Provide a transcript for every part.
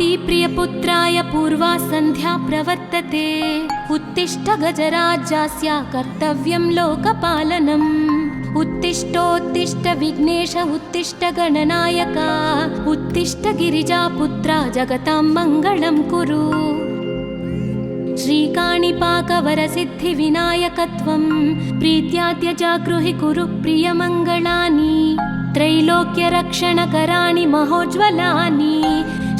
कुन्तीप्रियपुत्राय पूर्वा सन्ध्या प्रवर्तते। उत्तिष्ठ गजराज्यास्य कर्तव्यं लोकपालनम्। उत्तिष्ठोत्तिष्ठ विघ्नेश उत्तिष्ठ गणनायक। उत्तिष्ठ गिरिजापुत्रा जगतां मङ्गलं कुरु। श्रीकाणिपाकवरसिद्धिविनायकत्वं प्रीत्याद्य जागृहि कुरु प्रियमङ्गलानि। त्रैलोक्यरक्षणकराणि महोज्ज्वलानि।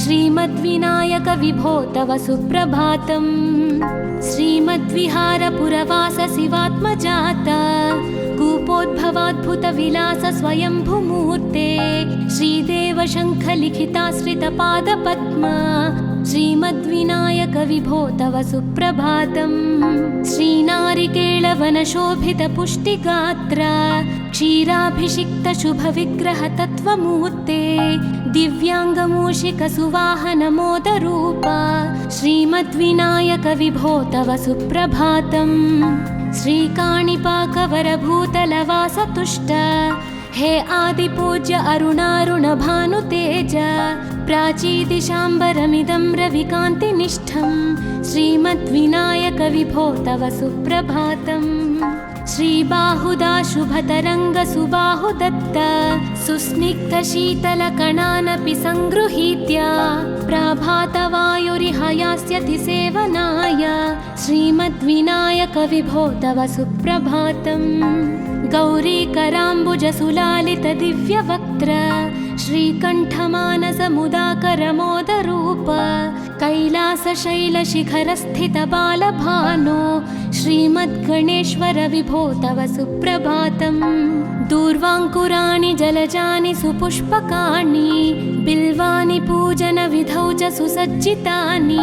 श्रीमद्विनायक विभो तव सुप्रभातम्। श्रीमद्विहारपुरवास शिवात्मजात कूपोद्भवाद्भुतविलास स्वयंभुमूर्ते। श्रीदेव शङ्खलिखिताश्रितपादपद्म। श्रीमद्विनायक विभो तव सुप्रभातम्। श्रीनारिकेळवनशोभितपुष्टिगात्र क्षीराभिषिक्त शुभविग्रह तत्त्वमूर्ते। दिव्याङ्गमूषिकसुवाहनमोदरूप श्रीमद्विनायक विभो तव सुप्रभातम्। श्रीकाणिपाकवरभूतलवासतुष्ट हे आदिपूज्य अरुणारुणभानुतेज। प्राचीदिशाम्बरमिदं रविकान्तिनिष्ठं श्रीमद्विनायक विभो तव सुप्रभातम्। श्रीबाहुदा शुभतरङ्गसुबाहुदत्त सुस्निग्धशीतलकणानपि सङ्गृहीत्य प्रभातवायुरिहयास्यति सेवनाय श्रीमद्विनायक विभो तव सुप्रभातम्। गौरीकराम्बुजसुलालितदिव्यवक्त्र श्रीकण्ठमानसमुदाकरमोदरूप कैलासशैलशिखरस्थितबालभानो श्रीमद्गणेश्वर विभो तव सुप्रभातम्। दूर्वाङ्कुराणि जलजानि सुपुष्पकाणि बिल्वानि पूजनविधौ च सुसज्जितानि।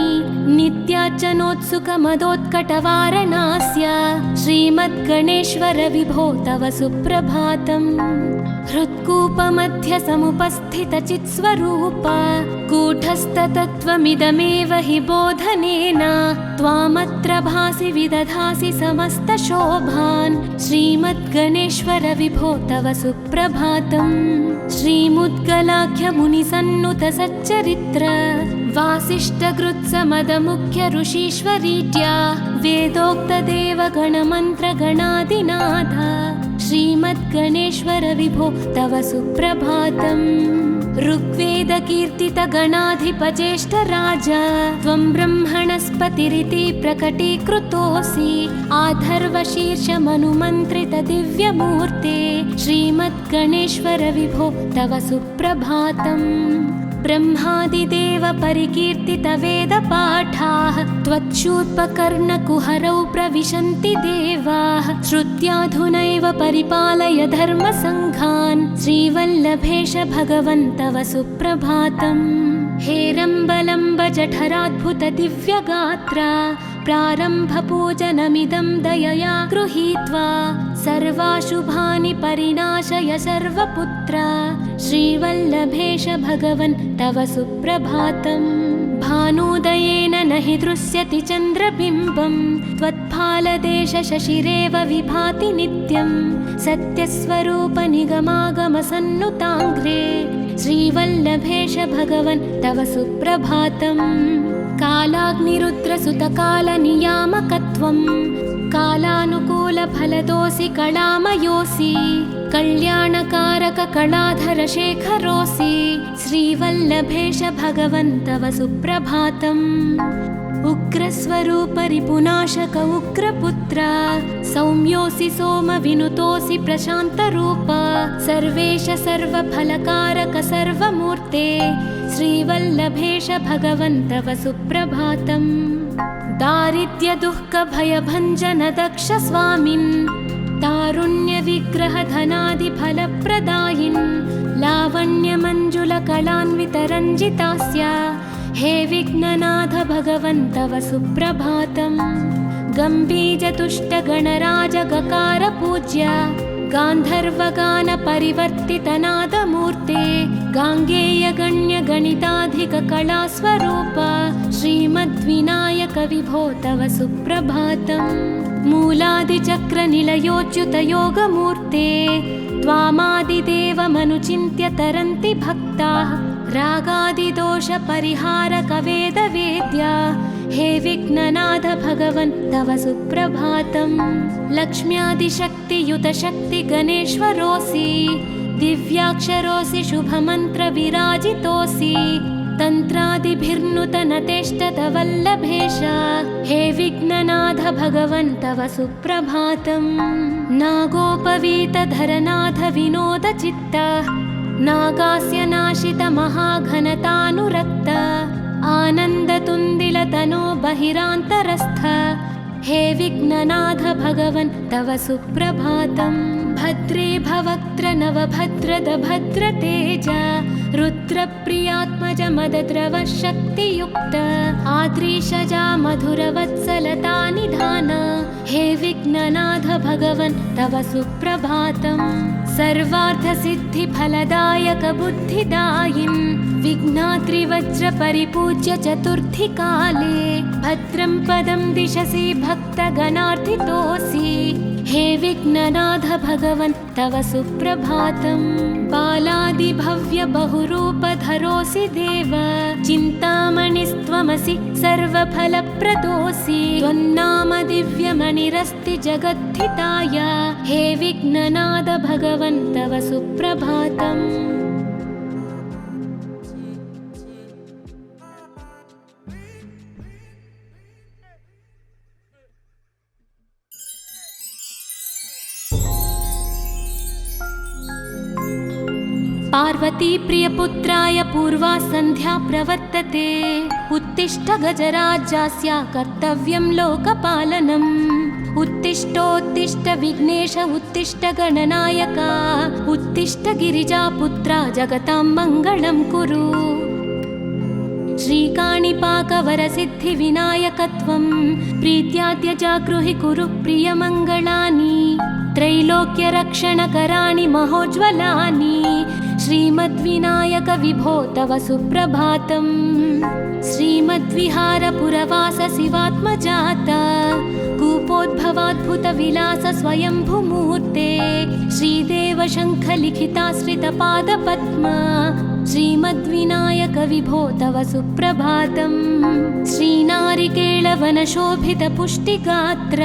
नित्यार्चनोत्सुकमदोत्कटवारणास्य श्रीमद्गणेश्वर विभो तव सुप्रभातम्। हृत्कूपमध्य समुपस्थितचित्स्वरूप कूटस्थतत्त्वमिदमेव हि बोधनेन त्वामत्र भासि विदधासि समस्तशोभान् श्रीमद्गणेश्वर विभो तव सुप्रभातम्। श्रीमुद्गलाख्यमुनिसन्नुत सच्चरित्र वासिष्ठकृत्समदमुख्य ऋषीश्वरीत्या वेदोक्तदेवगणमन्त्रगणादिनाथ श्रीमद्गणेश्वर विभो तव सुप्रभातम्। ऋग्वेदकीर्तितगणाधिपज्येष्ठराज त्वं ब्रह्मणस्पतिरिति प्रकटीकृतोऽसि। आधर्वशीर्षमनुमन्त्रितदिव्यमूर्ते श्रीमद्गणेश्वर विभो तव सुप्रभातम्। ब्रह्मादिदेव परिकीर्तितवेदपाठाः त्वच्छूर्पकर्णकुहरौ प्रविशन्ति देवाः। श्रुत्याधुनैव परिपालय धर्मसङ्घान् श्रीवल्लभेश भगवन् तव सुप्रभातम्। हेरम्बलम्ब जठराद्भुत दिव्यगात्र प्रारम्भपूजनमिदं दयया गृहीत्वा सर्वाशुभानि परिणाशय सर्वपुत्र श्रीवल्लभेश भगवन् तव सुप्रभातम्। भानुदयेन न हि दृश्यति चन्द्रबिम्बं त्वत्फालदेश शशिरेव विभाति नित्यं। सत्यस्वरूप निगमागमसन्नुताङ्घ्रे श्रीवल्लभेश भगवन् तव सुप्रभातम्। कालाग्निरुद्रसुतकालनियामकत्वं कालानुकूलफलदोऽसि कलामयोऽसि। कल्याणकारक कलाधर शेखरोऽसि श्रीवल्लभेश भगवन् तव सुप्रभातम्। उग्रस्वरूप रिपुनाशक उग्रपुत्र सौम्योऽसि सोमविनुतोऽसि प्रशान्तरूप सर्वेश सर्वफलकारक सर्वमूर्ते श्रीवल्लभेश भगवन् तव सुप्रभातम्। दारिद्र्यदुःखभयभञ्जन दक्ष स्वामिन् तारुण्यविग्रहधनादिफलप्रदायिन् लावण्यमञ्जुलकलान्वितरञ्जितास्य हे विघ्ननाथ भगवन् तव सुप्रभातम्। गम्भीजतुष्टगणराजगकार पूज्य गान्धर्वगानपरिवर्तितनादमूर्ते गाङ्गेयगण्यगणिताधिककलास्वरूप श्रीमद्विनायक विभो तव सुप्रभातम्। मूलादिचक्रनिलयोच्युतयोगमूर्ते त्वामादिदेवमनुचिन्त्य तरन्ति भक्ताः रागादिदोषपरिहारकवेदवेद्या हे विघ्ननाथ भगवन् तव सुप्रभातम्। लक्ष्म्यादिशक्तियुतशक्तिगणेश्वरोऽसि दिव्याक्षरोऽसि शुभमन्त्रविराजितोऽसि तन्त्रादिभिर्नुतनतेष्टतवल्लभेश हे विघ्ननाथ भगवन् तव सुप्रभातम्। नागोपवीतधरनाथ विनोदचित्त नागास्य नाशित महाघनतानुरक्त आनन्दतुन्दिलतनो बहिरान्तरस्थ हे विघ्ननाथ भगवन् तव सुप्रभातम्। भद्रे भवक्त्र नवभद्रद भद्रतेज रुद्रप्रियात्मज मदद्रव शक्तियुक्त आद्रीशजा मधुरवत्सलता निधान हे विघ्ननाथ भगवन् तव सुप्रभातम्। सर्वार्थसिद्धिफलदायक बुद्धिदायिन् विघ्नात्रिवज्रपरिपूज्य चतुर्थी काले भद्रं पदं दिशसि भक्तगणार्थितोऽसि हे विघ्ननाथ भगवन् तव सुप्रभातम्। बालादिभव्य बहुरूपधरोऽसि देव चिन्तामणिस्त्वमसि सर्वफलप्रदोऽसि त्वन्नाम दिव्यमणिरस्ति जगद्धिताय हे विघ्ननाथ भगवन् तव सुप्रभातम्। पार्वती प्रियपुत्राय पूर्वा सन्ध्या प्रवर्तते उत्तिष्ठ गजराज्यास्य कर्तव्यं लोकपालनम्। उत्तिष्ठोत्तिष्ठ विघ्नेश उत्तिष्ठ गणनायका उत्तिष्ठ गिरिजापुत्रा जगतां मङ्गलं कुरु। श्रीकाणिपाकवरसिद्धिविनायकत्वं प्रीत्याद्य जागृहि कुरु प्रियमङ्गलानि त्रैलोक्यरक्षणकराणि महोज्ज्वलानि श्रीमद्विनायक विभो तव सुप्रभातम्। श्रीमद्विहारपुरवास शिवात्मजाता कूपोद्भवाद्भुतविलास स्वयंभुमूर्ते श्रीदेव शङ्खलिखिताश्रितपादपद्मा श्रीमद्विनायक विभो तव सुप्रभातम्। श्रीनारिकेळवनशोभितपुष्टिगात्र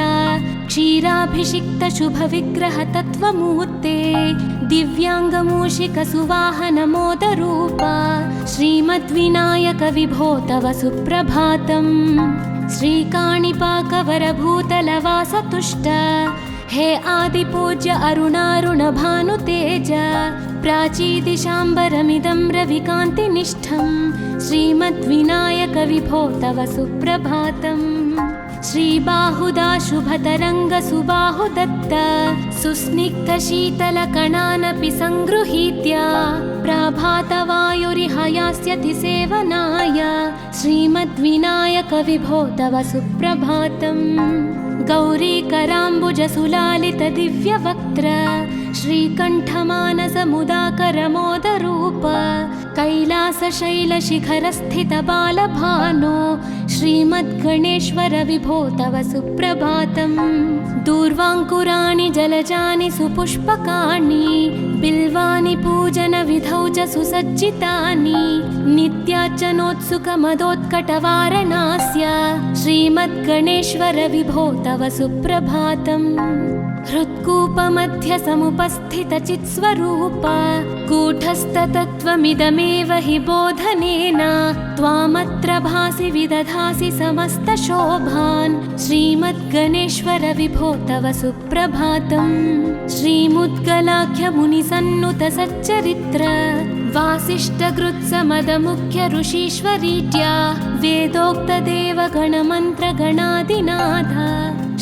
क्षीराभिषिक्तशुभविग्रहतत्त्वमूर्ते दिव्याङ्गमूषिकसुवाहनमोदरूपा श्रीमद्विनायक विभो तव सुप्रभातम्। श्रीकाणिपाकवरभूतलवासतुष्ट हे आदिपूज्य अरुणारुणभानुतेज प्राचीदिशाम्बरमिदं रविकान्तिनिष्ठं श्रीमद्विनायक विभो तव सुप्रभातम्। श्रीबाहुदा शुभतरङ्गसुबाहुदत्त सुस्निग्धशीतलकणानपि सङ्गृहीत्य प्राभातवायुरिह यास्यति सेवनाय श्रीमद्विनायक विभो तव सुप्रभातम्। गौरीकराम्बुजसुलालितदिव्यवक्त्र श्रीकण्ठमानसमुदाकरमोदरूप कैलासशैलशिखरस्थितबालभानो श्रीमद्गणेश्वर विभो तव सुप्रभातम्। दूर्वाङ्कुराणि जलजानि सुपुष्पकाणि बिल्वानि पूजनविधौ च सुसज्जितानि नित्यार्चनोत्सुकमदोत्कटवारणास्य श्रीमद्गणेश्वर विभो तव सुप्रभातम्। हृत्कूपमध्यसमुपस्थितचित्स्वरूप कूटस्थतत्त्वमिदमेव हि बोधनेन त्वामत्र भासि विदधासि समस्तशोभान् श्रीमद्गणेश्वर विभो तव सुप्रभातम्। श्रीमुद्गलाख्यमुनिसन्नुतसच्चरित्र वासिष्ठकृत्समदमुख्य ऋषीश्वरीट्या वेदोक्तदेवगणमन्त्रगणादिनाथ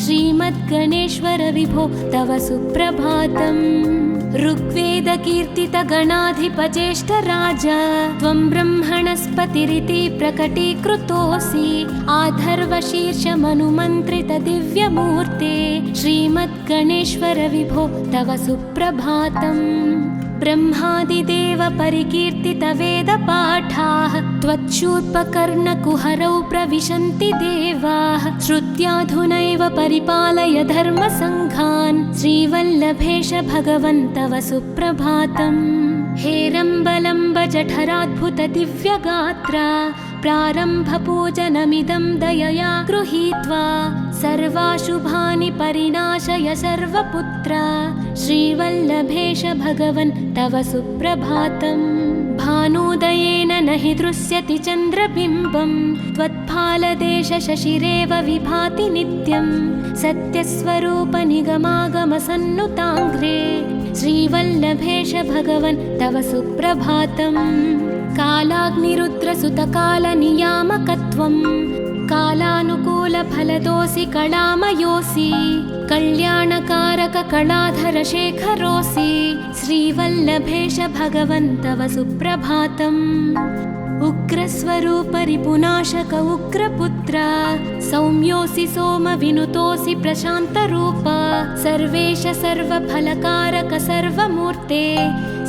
श्रीमद्गणेश्वर विभो तव सुप्रभातम्। ऋग्वेदकीर्तितगणाधिपज्येष्ठराज त्वं ब्रह्मणस्पतिरिति प्रकटीकृतोऽसि आधर्वशीर्षमनुमन्त्रितदिव्यमूर्ते श्रीमद्गणेश्वर विभो तव सुप्रभातम्। ब्रह्मादिदेव परिकीर्तितवेदपाठाः त्वच्छूर्पकर्णकुहरौ प्रविशन्ति देवाः श्रुत्याधुनैव परिपालय धर्मसङ्घान् श्रीवल्लभेश भगवन् तव सुप्रभातम्। हेरम्बलम्ब जठराद्भुत दिव्यगात्र प्रारम्भपूजनमिदं दयया गृहीत्वा सर्वाशुभानि परिनाशय सर्वपुत्र श्रीवल्लभेश भगवन् तव सुप्रभातम्। भानोदयेन न हि दृश्यति चन्द्रबिम्बं त्वत्फालदेश शशिरेव विभाति नित्यं सत्यस्वरूप निगमागमसन्नुताङ्घ्रे श्रीवल्लभेश भगवन् तव सुप्रभातम्। कालाग्निरुद्रसुतकालनियामकत्वं कालानुकूलफलदोऽसि कलामयोऽसि कल्याणकारक कलाधर शेखरोऽसि श्रीवल्लभेश भगवन् तव सुप्रभातम्। उग्रस्वरूप रिपुनाशक उग्रपुत्र सौम्योऽसि सोमविनुतोऽसि प्रशान्तरूप सर्वेश सर्वफलकारक सर्वमूर्ते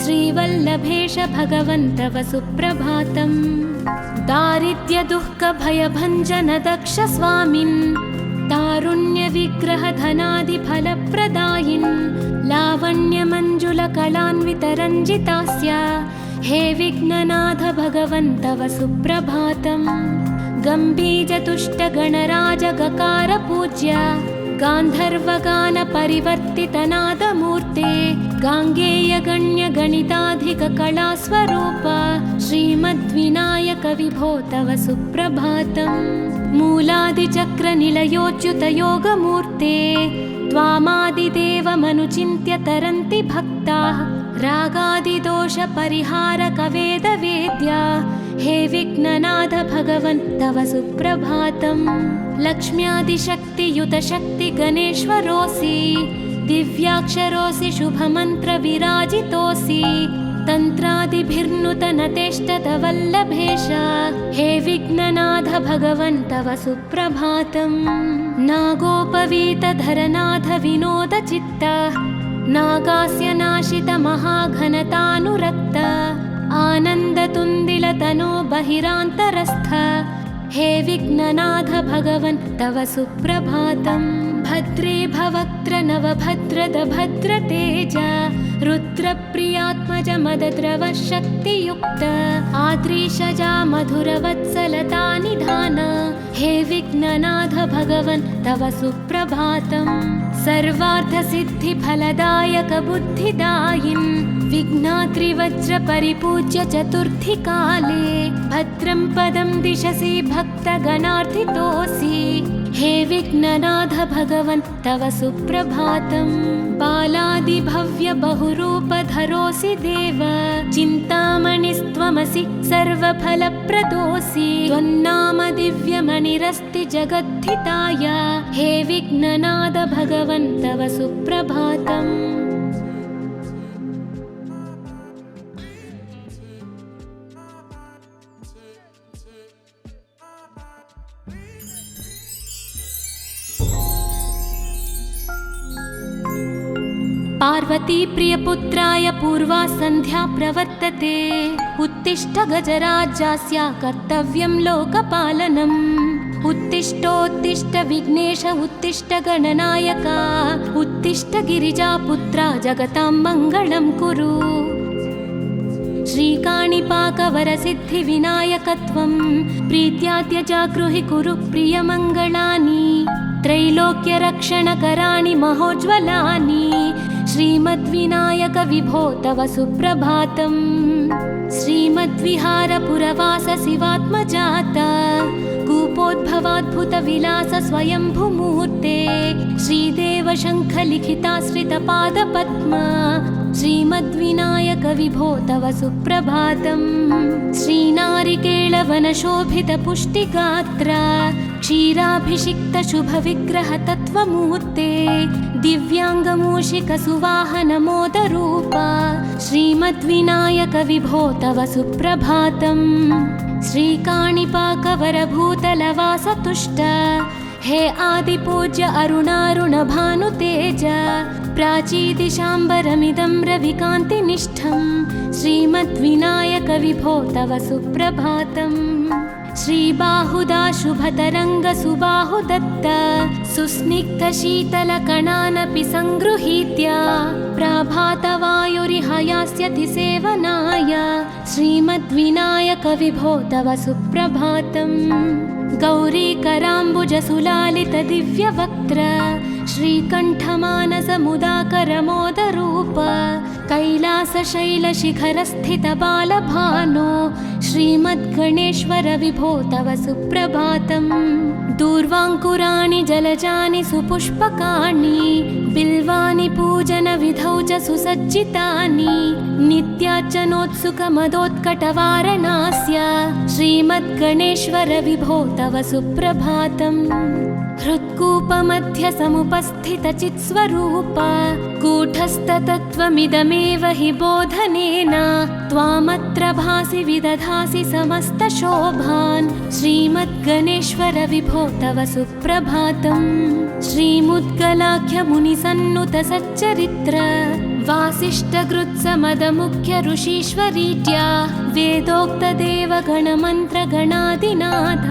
श्रीवल्लभेश भगवन् तव सुप्रभातम्। दारिद्र्यदुःखभयभञ्जन दक्ष स्वामिन् तारुण्यविग्रह धनादिफलप्रदायिन् लावण्यमञ्जुलकलान्वितरञ्जितास्य हे विघ्ननाथ भगवन् तव सुप्रभातम्। गम्भीरतुष्टगणराजगकार पूज्य गान्धर्वगान परिवर्तितनादमूर्ते गाङ्गेयगण्यगणिताधिककलास्वरूप श्रीमद्विनायक विभो तव सुप्रभातम्। मूलादिचक्रनिलयोच्युतयोगमूर्ते त्वामादिदेवमनुचिन्त्य तरन्ति भक्ताः रागादिदोषपरिहारक वेदवेद्या हे विघ्ननाथ भगवन् तव सुप्रभातम्। लक्ष्म्यादिशक्तियुत शक्ति गणेश्वरोऽसि दिव्याक्षरोऽसि शुभमन्त्रविराजितोऽसि तन्त्रादिभिर्नुतनतेष्टत वल्लभेश हे विघ्ननाथ भगवन् तव सुप्रभातम्। नागोपवीतधरनाथ विनोदचित्त नागास्य नाशित महाघनतानुरक्त आनन्दतुन्दिलतनो बहिरान्तरस्थ हे विघ्ननाथ भगवन् तव सुप्रभातम्। भद्रे भवक्त्र नवभद्रद भद्रतेज रुद्रप्रियात्मज मदद्रव शक्तियुक्त आद्रीशजा मधुरवत्सलता निधान हे विघ्ननाथ भगवन् तव सुप्रभातम्। सर्वार्थसिद्धिफलदायक बुद्धिदायिन् विघ्नाद्रिवज्र परिपूज्य चतुर्थी काले भद्रं पदं दिशसि भक्तगणार्थितोऽसि हे विघ्ननाथ भगवन् तव सुप्रभातम्। बालादिभव्य बहुरूपधरोऽसि देव चिन्तामणिस्त्वमसि सर्वफलप्रदोऽसि त्वन्नाम दिव्यमणिरस्ति जगद्धिताय हे विघ्ननाथ भगवन् तव सुप्रभातम्। पार्वती प्रियपुत्राय पूर्वा सन्ध्या प्रवर्तते उत्तिष्ठ गजराज्यस्य कर्तव्यं लोकपालनम्। उत्तिष्ठोत्तिष्ठ विघ्नेश उत्तिष्ठ गणनायक उत्तिष्ठ गिरिजापुत्रा जगतां मङ्गलं कुरु। श्रीकाणिपाकवरसिद्धिविनायकत्वं प्रीत्याद्य जागृहि कुरु प्रियमङ्गलानि त्रैलोक्यरक्षणकराणि महोज्ज्वलानि श्रीमद्विनायक विभो तव सुप्रभातम्। श्रीमद्विहारपुरवास शिवात्मजात कूपोद्भवाद्भुतविलास स्वयंभुमूर्ते श्रीदेव शङ्खलिखिताश्रितपादपद्म श्रीमद्विनायक विभो तव सुप्रभातम्। श्रीनारिकेळवनशोभितपुष्टिगात्र क्षीराभिषिक्त शुभविग्रह तत्त्वमूर्ते दिव्याङ्गमूषिकसुवाहनमोदरूप श्रीमद्विनायक विभो तव सुप्रभातम्। श्रीकाणिपाकवरभूतलवासतुष्ट हे आदिपूज्य अरुणारुणभानुतेज प्राचीदिशाम्बरमिदं रविकान्तिनिष्ठं श्रीमद्विनायक विभो तव सुप्रभातम्। श्रीबाहुदा शुभतरङ्गसुबाहुदत्त सुस्निग्धशीतलकणानपि सङ्गृहीत्य प्रभातवायुरिहयास्यति सेवनाय श्रीमद्विनायकविभो तव सुप्रभातम्। गौरीकराम्बुजसुलालितदिव्यवक्त्र श्रीकण्ठमानसमुदाकरमोदरूप कैलासशैलशिखरस्थितबालभानो श्रीमद्गणेश्वर विभो तव सुप्रभातम्। दूर्वाङ्कुराणि जलजानि सुपुष्पकाणि बिल्वानि पूजनविधौ च सुसज्जितानि नित्यार्चनोत्सुकमदोत्कटवारणास्य श्रीमद्गणेश्वर विभो तव सुप्रभातम्। हृत्कूपमध्य समुपस्थितचित्स्वरूप कूटस्थतत्त्वमिदमेव हि बोधनेन त्वामत्र भासि विदधासि समस्तशोभान् श्रीमद्गणेश्वर विभो तव सुप्रभातम्। श्रीमुद्गलाख्यमुनिसन्नुत सच्चरित्र वासिष्ठगृत्समदमुख्य ऋषीश्वरीत्या वेदोक्तदेवगणमन्त्रगणादिनाथ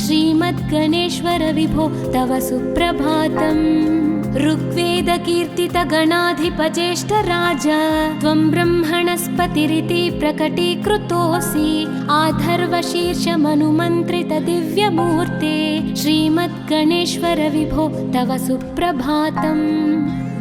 श्रीमद्गणेश्वर विभो तव सुप्रभातम्। ऋग्वेदकीर्तितगणाधिपज्येष्ठराज त्वं ब्रह्मणस्पतिरिति प्रकटीकृतोऽसि आधर्वशीर्षमनुमन्त्रितदिव्यमूर्ते श्रीमद्गणेश्वर विभो तव सुप्रभातम्।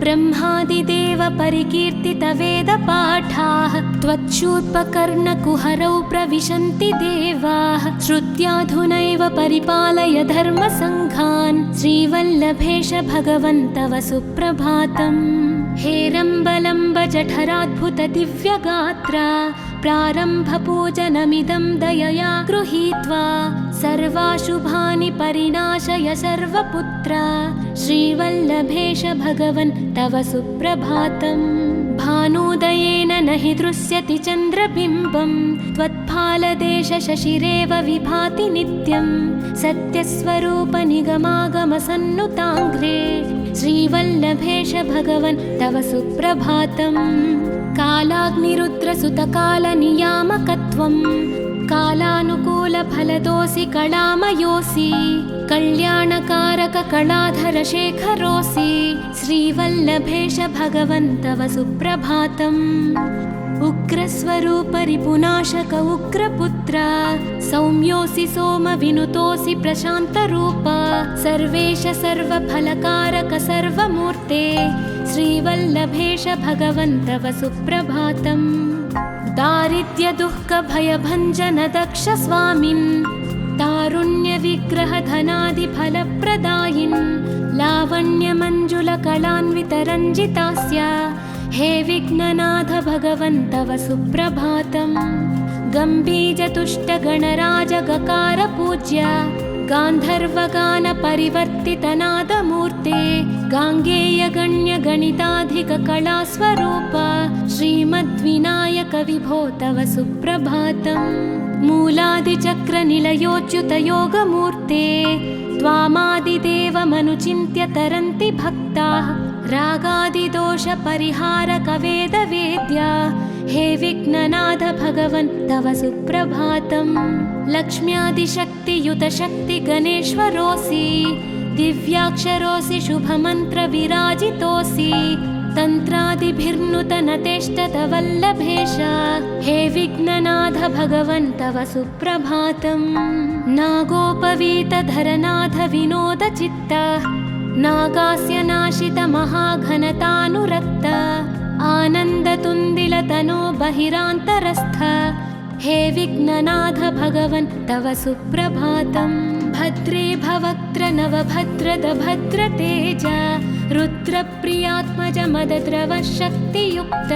ब्रह्मादिदेव परिकीर्तितवेदपाठाः त्वच्छूर्पकर्णकुहरौ प्रविशन्ति देवाः श्रुत्याधुनैव परिपालय धर्मसङ्घान् श्रीवल्लभेश भगवन् तव सुप्रभातम्। हेरम्बलम्बजठराद्भुतदिव्यगात्रा प्रारम्भपूजनमिदं दयया गृहीत्वा सर्वाशुभानि परिणाशय सर्वपुत्रा श्रीवल्लभेश भगवन् तव सुप्रभातम्। भानुदयेन न हि दृश्यति चन्द्रबिम्बं त्वत्फालदेशशशिरेव विभाति नित्यं सत्यस्वरूप निगमागमसन्नुताङ्घ्रे श्रीवल्लभेश भगवन् तव सुप्रभातम्। कालाग्निरुद्रसुतकालनियामकत्वं कालानुकूलफलदोऽसि कलामयोऽसि कल्याणकारककलाधरशेखरोऽसि श्रीवल्लभेश भगवन् तव सुप्रभातम्। उग्रस्वरूपरिपुनाशक उग्रपुत्र सौम्योऽसि सोमविनुतोऽसि प्रशान्तरूप सर्वेश सर्वफलकारक सर्वमूर्ते श्रीवल्लभेश भगवन् तव सुप्रभातम्। दारिद्र्यदुःखभयभञ्जन दक्ष स्वामिन् तारुण्यविग्रहधनादिफलप्रदायिन् लावण्यमञ्जुलकलान्वितरञ्जितास्य हे विघ्ननाथ भगवन् तव सुप्रभातम्। गम्भीजतुष्टगणराजगकार पूज्य गान्धर्वगानपरिवर्तितनादमूर्ते गाङ्गेयगण्यगणिताधिककलास्वरूप श्रीमद्विनायक विभो तव सुप्रभातम्। मूलादिचक्रनिलयोच्युतयोगमूर्ते त्वामादिदेवमनुचिन्त्य तरन्ति भक्ताः रागादिदोषपरिहारकवेदवेद्या हे विघ्ननाथ भगवन् तव सुप्रभातम्। लक्ष्म्यादिशक्तियुतशक्तिगणेश्वरोऽसि दिव्याक्षरोऽसि शुभमन्त्रविराजितोऽसि तन्त्रादिभिर्नुतनतेष्टतवल्लभेश हे विघ्ननाथ भगवन् तव सुप्रभातम्। नागोपवीतधरनाथ विनोदचित्त नागास्य नाशित महाघनतानुरक्त आनन्दतुन्दिलतनो बहिरान्तरस्थ हे विघ्ननाथ भगवन् तव सुप्रभातम्। भद्रे भवक्त्र नवभद्रद भद्रतेज रुद्रप्रियात्मज मदद्रव शक्तियुक्त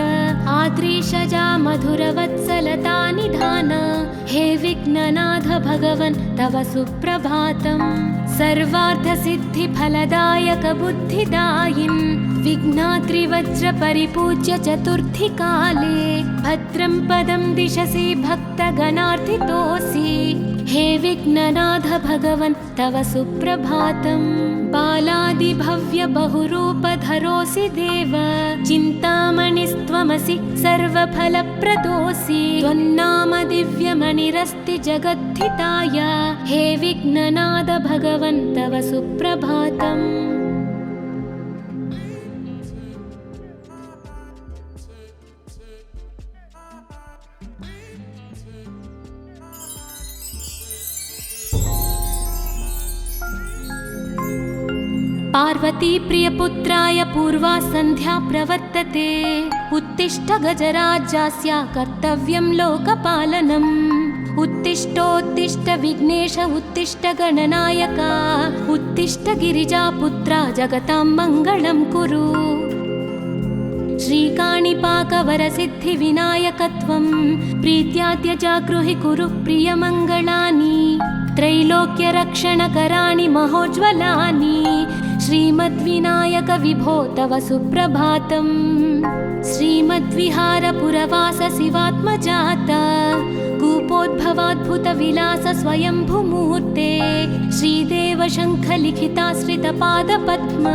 आद्रीशजा मधुरवत्सलता निधान हे विघ्ननाथ भगवन् तव सुप्रभातम्। सर्वार्थसिद्धिफलदायक बुद्धिदायिन् विघ्नाद्रिवज्रपरिपूज्य चतुर्थी काले भद्रं पदं दिशसि भक्तगणार्थितोऽसि हे विघ्ननाथ भगवन् तव सुप्रभातम्। बालादिभव्य बहुरूपधरोऽसि देव, चिन्तामणिस्त्वमसि सर्वफलप्रदोऽसि। त्वन्नाम दिव्यमणिरस्ति जगद्धिताय, हे विघ्ननाथ भगवन् तव सुप्रभातम्। पार्वती प्रियपुत्राय पूर्वा सन्ध्या प्रवर्तते, उत्तिष्ठ गजराज्यास्य कर्तव्यं लोकपालनम्। उत्तिष्ठोत्तिष्ठ विघ्नेश उत्तिष्ठ गणनायक, उत्तिष्ठ गिरिजापुत्रा जगतां मङ्गलं कुरु। श्रीकाणिपाकवरसिद्धिविनायकत्वं प्रीत्याद्य जागृहि कुरु प्रियमङ्गलानि। त्रैलोक्यरक्षणकराणि महोज्ज्वलानि, श्रीमद्विनायक विभो तव सुप्रभातम्। श्रीमद्विहारपुरवास शिवात्मजात, कूपोद्भवाद्भुतविलास स्वयंभुमूर्ते। श्रीदेव शङ्खलिखिताश्रितपादपद्म,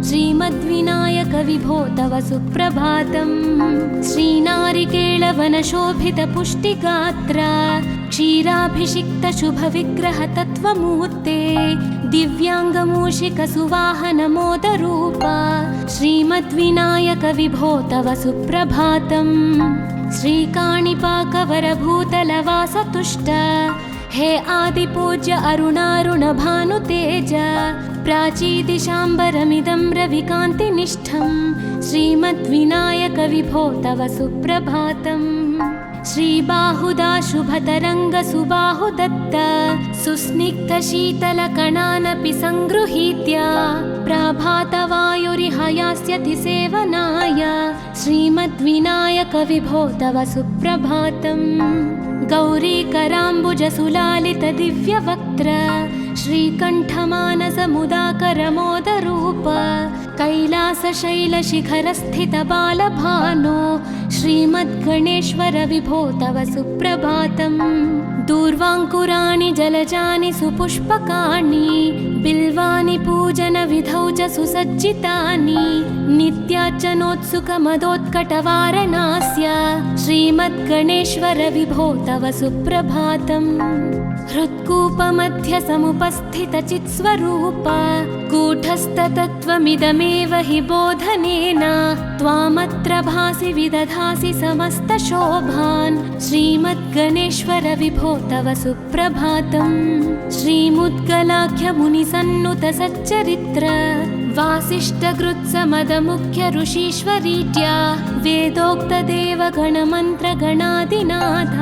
श्रीमद्विनायक विभो तव सुप्रभातम्। श्रीनारिकेळवनशोभितपुष्टिगात्र, क्षीराभिषिक्तशुभविग्रहतत्त्वमूर्ते। दिव्याङ्गमूषिकसुवाहनमोदरूप, श्रीमद्विनायक विभो तव सुप्रभातम्। श्रीकाणिपाकवरभूतलवासतुष्ट, हे आदिपूज्य अरुणारुणभानुतेज। प्राचीदिशाम्बरमिदं रविकान्तिनिष्ठं, श्रीमद्विनायक विभो तव सुप्रभातम्। श्रीबाहुदा शुभतरङ्गसुबाहुदत्त, सुस्निग्धशीतलकणानपि सङ्गृहीत्य। प्रभातवायुरिहयास्यति सेवनाय, श्रीमद्विनायक विभो तव सुप्रभातम्। गौरीकराम्बुजसुलालितदिव्यवक्त्र, श्रीकण्ठमानसमुदाकरमोदरूप। कैलासशैलशिखरस्थितबालभानो, श्रीमद्गणेश्वर विभो तव सुप्रभातम्। दूर्वाङ्कुराणि जलजानि सुपुष्पकाणि, बिल्वानि पूजनविधौ च सुसज्जितानि। नित्यार्चनोत्सुकमदोत्कटवारणास्य, श्रीमद्गणेश्वर विभो तव सुप्रभातम्। हृत्कूपमध्यसमुपस्थितचित्स्वरूप, कूटस्थतत्त्वमिदमेव हि बोधनेन। त्वामत्र भासि विदधासि समस्तशोभान्, श्रीमद्गणेश्वर विभो तव सुप्रभातम्। श्रीमुद्गलाख्यमुनिसन्नुतसच्चरित्र, वासिष्ठकृत्समदमुख्य ऋषीश्वरीत्या। वेदोक्तदेवगणमन्त्रगणादिनाथ,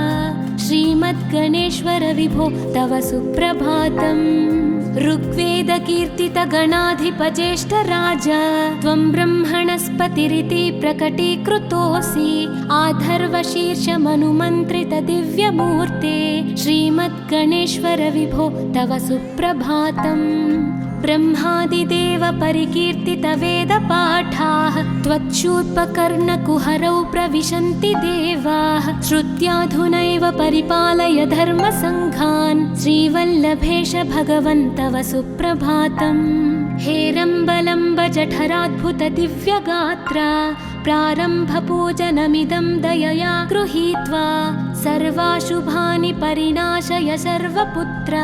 श्रीमद्गणेश्वर विभो तव सुप्रभातम्। ऋग्वेदकीर्तितगणाधिपज्येष्ठराज, त्वं ब्रह्मणस्पतिरिति प्रकटीकृतोऽसि। आधर्वशीर्षमनुमन्त्रितदिव्यमूर्ते, श्रीमद्गणेश्वर विभो तव सुप्रभातम्। ब्रह्मादिदेव परिकीर्तितवेदपाठाः, त्वच्छूर्पकर्णकुहरौ प्रविशन्ति देवाः। श्रुत्याधुनैव परिपालय धर्मसङ्घान्, श्रीवल्लभेश भगवन् तव सुप्रभातम्। हेरम्बलम्ब जठराद्भुतदिव्यगात्र, प्रारम्भपूजनमिदं दयया गृहीत्वा। सर्वाशुभानि परिणाशय सर्वपुत्र,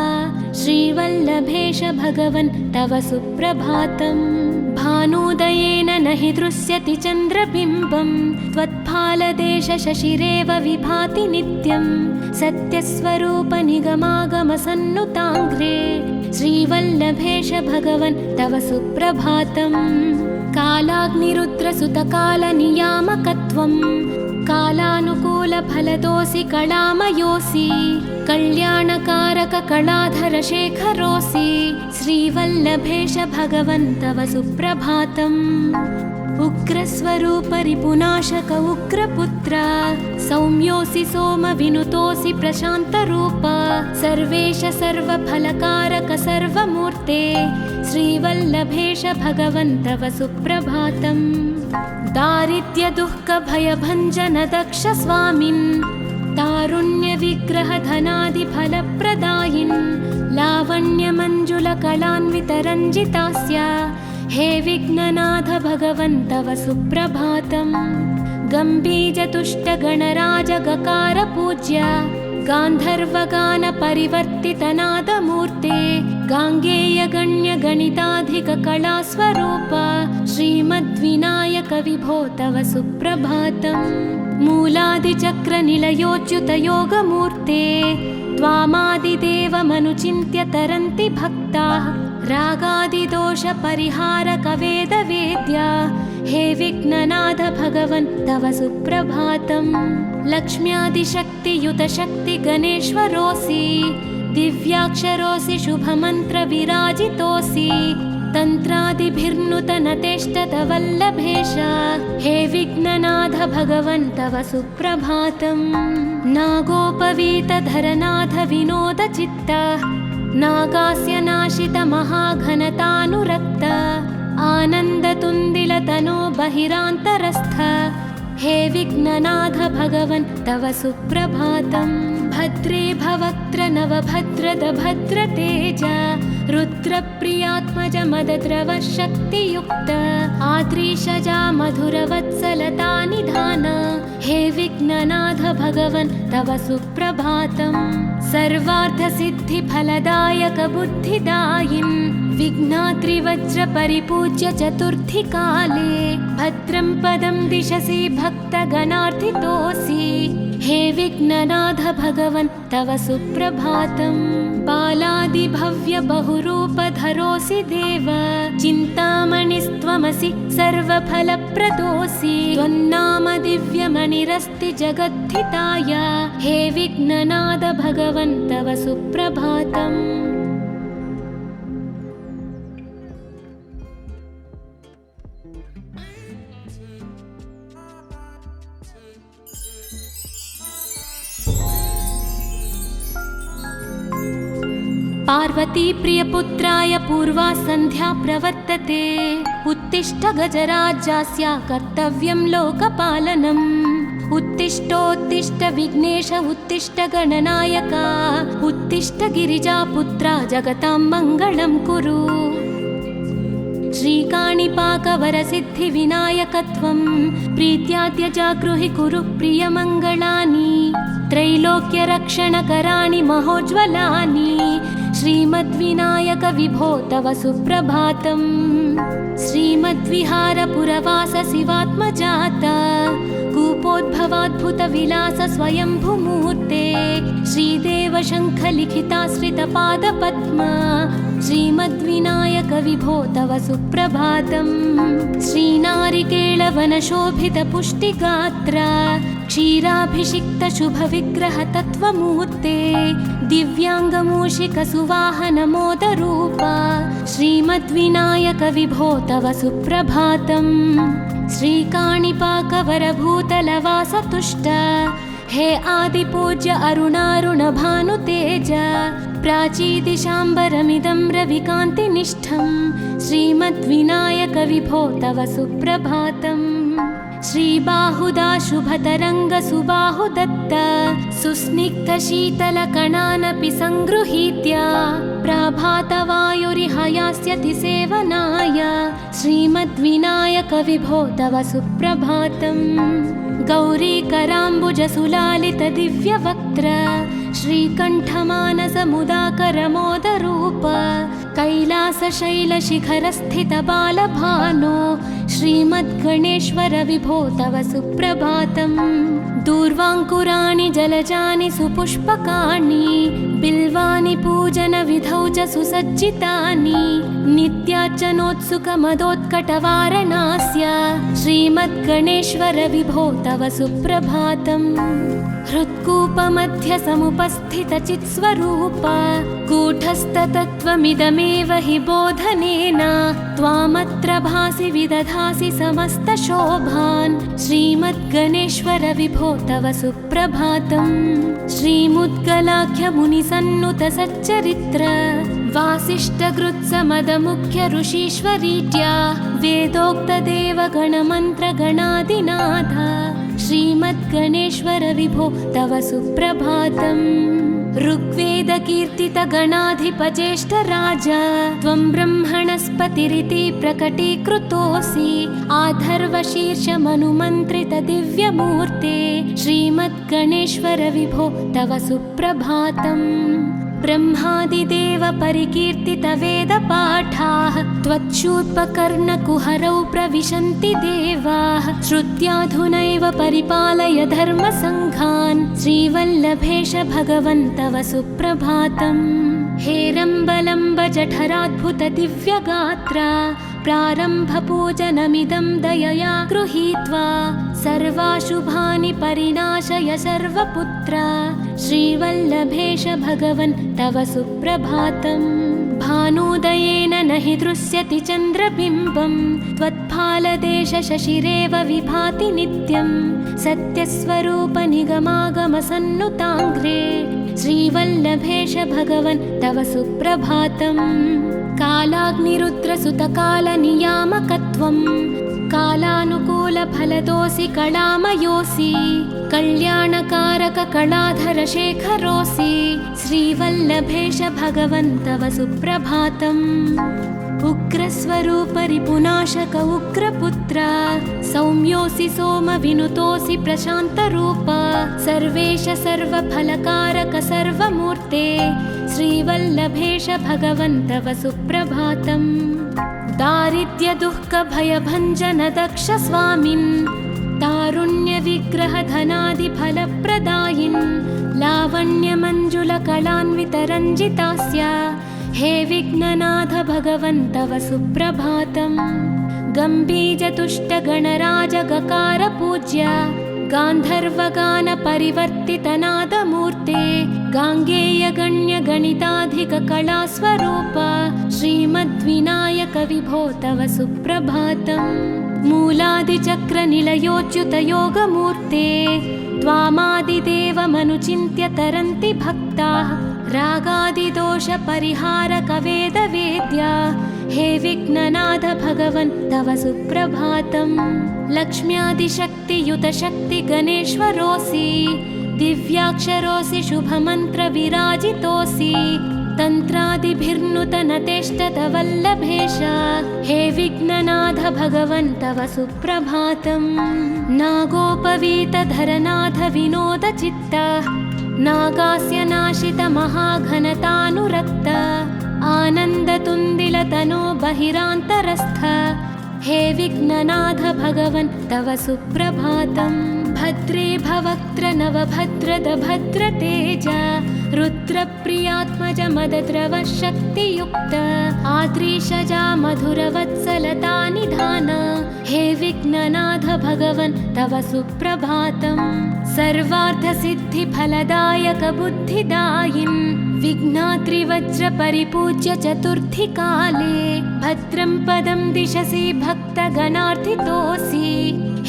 श्रीवल्लभेश भगवन् तव सुप्रभातम्। भानुदयेन न हि दृश्यति चन्द्रबिम्बं, त्वत्फालदेशशशिरेव विभाति नित्यं। सत्यस्वरूपनिगमागमसन्नुताङ्घ्रे, श्रीवल्लभेश भगवन् तव सुप्रभातम्। कालाग्निरुद्रसुतकालनियामकत्वं, कालानुकूलफलदोऽसि कलामयोऽसि। कल्याणकारक कलाधरशेखरोऽसि, श्रीवल्लभेश भगवन् तव सुप्रभातम्। उग्रस्वरूपरिपुनाशक उग्रपुत्र, सौम्योऽसि सोमविनुतोऽसि प्रशान्तरूप। सर्वेश सर्वफलकारक सर्वमूर्ते, श्रीवल्लभेश भगवन् तव सुप्रभातम्। दारिद्र्यदुःखभयभञ्जन दक्ष स्वामिन्, तारुण्यविग्रहधनादिफलप्रदायिन् लावण्यमञ्जुलकलान्वितरञ्जितास्य हे विघ्ननाथ भगवन् तव सुप्रभातम्। गम्भीजतुष्टगणराजगकारपूज्य गान्धर्वगानपरिवर्तितनादमूर्ते गाङ्गेयगण्यगणिताधिककलास्वरूप श्रीमद्विनायक विभो तव सुप्रभातम्। मूलादिचक्रनिलयोच्युतयोगमूर्ते त्वामादिदेवमनुचिन्त्य तरन्ति भक्ताः रागादिदोषपरिहारकवेदवेद्या हे विघ्ननाथ भगवन् तव सुप्रभातम्। लक्ष्म्यादिशक्तियुतशक्तिगणेश्वरोऽसि दिव्याक्षरोऽसि शुभमन्त्रविराजितोऽसि तन्त्रादिभिर्नुतनतेष्टतवल्लभेश हे विघ्ननाथ भगवन् तव सुप्रभातम्। नागोपवीतधरनाथ विनोदचित्त नागास्य नाशित महाघनतानुरक्त आनन्दतुन्दिलतनो बहिरान्तरस्थ हे विघ्ननाथ भगवन् तव सुप्रभातम्। भद्रे भवक्त्र नवभद्रद भद्रतेज रुद्रप्रियात्मज मदद्रव शक्तियुक्त आद्रीशजा मधुरवत्सलता निधान हे विघ्ननाथ भगवन् तव सुप्रभातम्। सर्वार्थसिद्धिफलदायक बुद्धिदायिन् विघ्नाद्रिवज्रपरिपूज्य चतुर्थीकाले भद्रं पदं दिशसि भक्तगणार्थितोऽसि हे विघ्ननाथ भगवन् तव सुप्रभातम्। बालादिभव्य बहुरूपधरोऽसि देव चिन्तामणिस्त्वमसि सर्वफलप्रदोऽसि त्वन्नाम दिव्यमणिरस्ति जगद्धिताय हे विघ्ननाथ भगवन् तव सुप्रभातम्। पार्वती प्रियपुत्राय पूर्वा सन्ध्या प्रवर्तते उत्तिष्ठ गजराज्यास्य कर्तव्यं लोकपालनम्। उत्तिष्ठोत्तिष्ठ विघ्नेश उत्तिष्ठ गणनायक उत्तिष्ठ गिरिजापुत्रा जगतां मङ्गलं कुरु। श्रीकाणिपाकवरसिद्धिविनायकत्वं प्रीत्याद्य जागृहि कुरु प्रियमङ्गलानि त्रैलोक्यरक्षणकराणि महोज्ज्वलानि श्रीमद्विनायक विभो तव सुप्रभातम्। श्रीमद्विहारपुरवास शिवात्मजात कूपोद्भवाद्भुतविलास स्वयंभुमूर्ते श्रीदेव शङ्खलिखिताश्रितपादपद्म श्रीमद्विनायक विभो तव सुप्रभातम्। श्रीनारिकेळवनशोभितपुष्टिगात्र क्षीराभिषिक्त शुभविग्रह तत्त्वमूर्ते दिव्याङ्गमूषिकसुवाहनमोदरूप श्रीमद्विनायक विभो तव सुप्रभातम्। श्रीकाणिपाकवरभूतलवासतुष्ट हे आदिपूज्य अरुणारुणभानुतेज प्राचीदिशाम्बरमिदं रविकान्तिनिष्ठं श्रीमद्विनायक विभो तव सुप्रभातम्। श्रीबाहुदा शुभतरङ्गसुबाहुदत्त सुस्निग्धशीतलकणानपि सङ्गृहीत्य प्रभातवायुरिहयास्यति सेवनाय श्रीमद्विनायक विभो तव सुप्रभातम्। गौरीकराम्बुजसुलालितदिव्यवक्त्र श्रीकण्ठमानसमुदाकरमोदरूप कैलासशैलशिखरस्थितबालभानो श्रीमद्गणेश्वर विभो तव सुप्रभातम्। दूर्वाङ्कुराणि जलजानि सुपुष्पकाणि बिल्वानि पूजनविधौ च सुसज्जितानि नित्यार्चनोत्सुकमदोत्कटवारणास्य श्रीमद्गणेश्वर विभो तव सुप्रभातम्। हृत्कूपमध्यसमुपस्थितचित्स्वरूप कूटस्थतत्त्वमिदमेव हि बोधनेन त्वामत्र भासि विदधासि समस्तशोभान् श्रीमद्गणेश्वर विभो तव सुप्रभातम्। श्रीमुद्गलाख्यमुनिसन्नुतसच्चरित्र वासिष्ठगृत्समदमुख्य ऋषीश्वरीत्या वेदोक्तदेवगणमन्त्रगणादिनाथ श्रीमद्गणेश्वर विभो तव सुप्रभातम्। ऋग्वेदकीर्तितगणाधिपज्येष्ठराज त्वं ब्रह्मणस्पतिरिति प्रकटीकृतोऽसि। आधर्वशीर्षमनुमन्त्रितदिव्यमूर्ते श्रीमद्गणेश्वर विभो तव सुप्रभातम्। ब्रह्मादिदेव परिकीर्तितवेदपाठाः त्वच्छूर्पकर्णकुहरौ प्रविशन्ति देवाः। श्रुत्याधुनैव परिपालय धर्मसङ्घान् श्रीवल्लभेश भगवन् तव सुप्रभातम्। हेरम्बलम्ब जठराद्भुतदिव्यगात्रा प्रारम्भपूजनमिदं दयया गृहीत्वा सर्वाशुभानि परिनाशय सर्वपुत्रा श्रीवल्लभेश भगवन् तव सुप्रभातम्। भानुदयेन न हि दृश्यति चन्द्रबिम्बं त्वत्फालदेश शशिरेव विभाति नित्यं। सत्यस्वरूप निगमागमसन्नुताङ्घ्रे श्रीवल्लभेश भगवन् तव सुप्रभातम्। कालाग्निरुद्रसुतकालनियामकत्वं कालानुकूलफलदोऽसि कलामयोऽसि। कल्याणकारककलाधरशेखरोऽसि श्रीवल्लभेश भगवन् तव सुप्रभातम्। उग्रस्वरूपरिपुनाशक उग्रपुत्र सौम्योऽसि सोमविनुतोऽसि प्रशान्तरूप। सर्वेश सर्वफलकारक सर्वमूर्ते श्रीवल्लभेश भगवन् तव सुप्रभातम्। दारिद्र्यदुःखभयभञ्जन दक्ष स्वामिन् तारुण्यविग्रहधनादिफलप्रदायिन् लावण्यमञ्जुलकलान्वितरञ्जितास्य हे विघ्ननाथ भगवन् तव सुप्रभातम्। गम्भीजतुष्टगणराजगकार गान्धर्वगानपरिवर्तितनादमूर्ते गाङ्गेयगण्यगणिताधिककलास्वरूप श्रीमद्विनायक विभो तव सुप्रभातम्। मूलादिचक्रनिलयोच्युतयोगमूर्ते त्वामादिदेवमनुचिन्त्य तरन्ति भक्ताः। रागादिदोषपरिहारकवेदवेद्या हे विघ्ननाथ भगवन् तव सुप्रभातम्। लक्ष्म्यादिशक्तियुतशक्तिगणेश्वरोऽसि दिव्याक्षरोऽसि शुभमन्त्रविराजितोऽसि। तन्त्रादिभिर्नुतनतेष्टतवल्लभेश हे विघ्ननाथ भगवन् तव सुप्रभातम्। नागोपवीतधरनाथ विनोदचित्त नागास्य नाशित महाघनतानुरक्त आनन्दतुन्दिलतनो बहिरान्तरस्थ हे विघ्ननाथ भगवन् तव सुप्रभातम्। भद्रे भवक्त्र नवभद्रद भद्रतेज रुद्रप्रियात्मज मदद्रव शक्तियुक्त आद्रीशजा मधुरवत्सलता निधान हे विघ्ननाथ भगवन् तव सुप्रभातम्। सर्वार्थसिद्धिफलदायक बुद्धिदायिन् विघ्नाद्रिवज्रपरिपूज्य चतुर्थी काले भद्रं पदं दिशसि भक्तगणार्थितोऽसि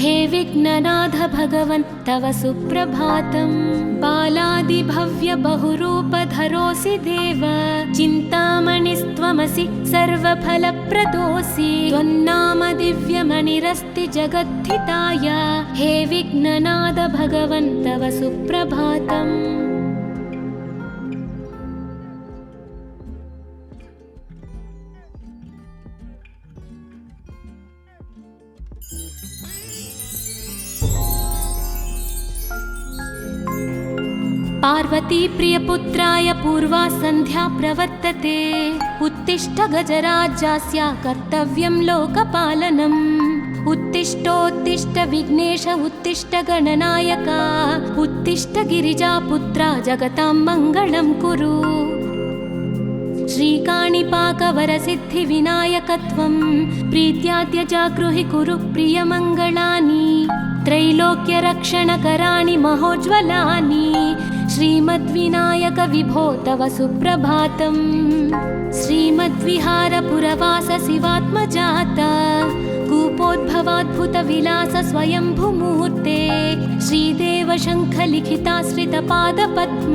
हे विघ्ननाथ भगवन् तव सुप्रभातम्। बालादिभव्य बहुरूपधरोऽसि देव चिन्तामणिस्त्वमसि सर्वफलप्रदोऽसि। त्वन्नाम दिव्यमणिरस्ति जगद्धिताय हे विघ्ननाथ भगवन् तव सुप्रभातम्। पार्वती प्रियपुत्राय पूर्वा सन्ध्या प्रवर्तते उत्तिष्ठ गजराज्यस्य कर्तव्यं लोकपालनम्। उत्तिष्ठोत्तिष्ठ विघ्नेश उत्तिष्ठ गणनायक उत्तिष्ठ गिरिजापुत्रा जगतां मङ्गलं कुरु। श्रीकाणिपाकवरसिद्धिविनायकत्वं प्रीत्याद्य जागृहि कुरु प्रियमङ्गलानि। त्रैलोक्यरक्षणकराणि महोज्ज्वलानि श्रीमद्विनायक विभो तव सुप्रभातम्। श्रीमद्विहारपुरवास शिवात्मजात कूपोद्भवाद्भुतविलास स्वयंभुमूर्ते श्रीदेव शङ्खलिखिताश्रितपादपद्म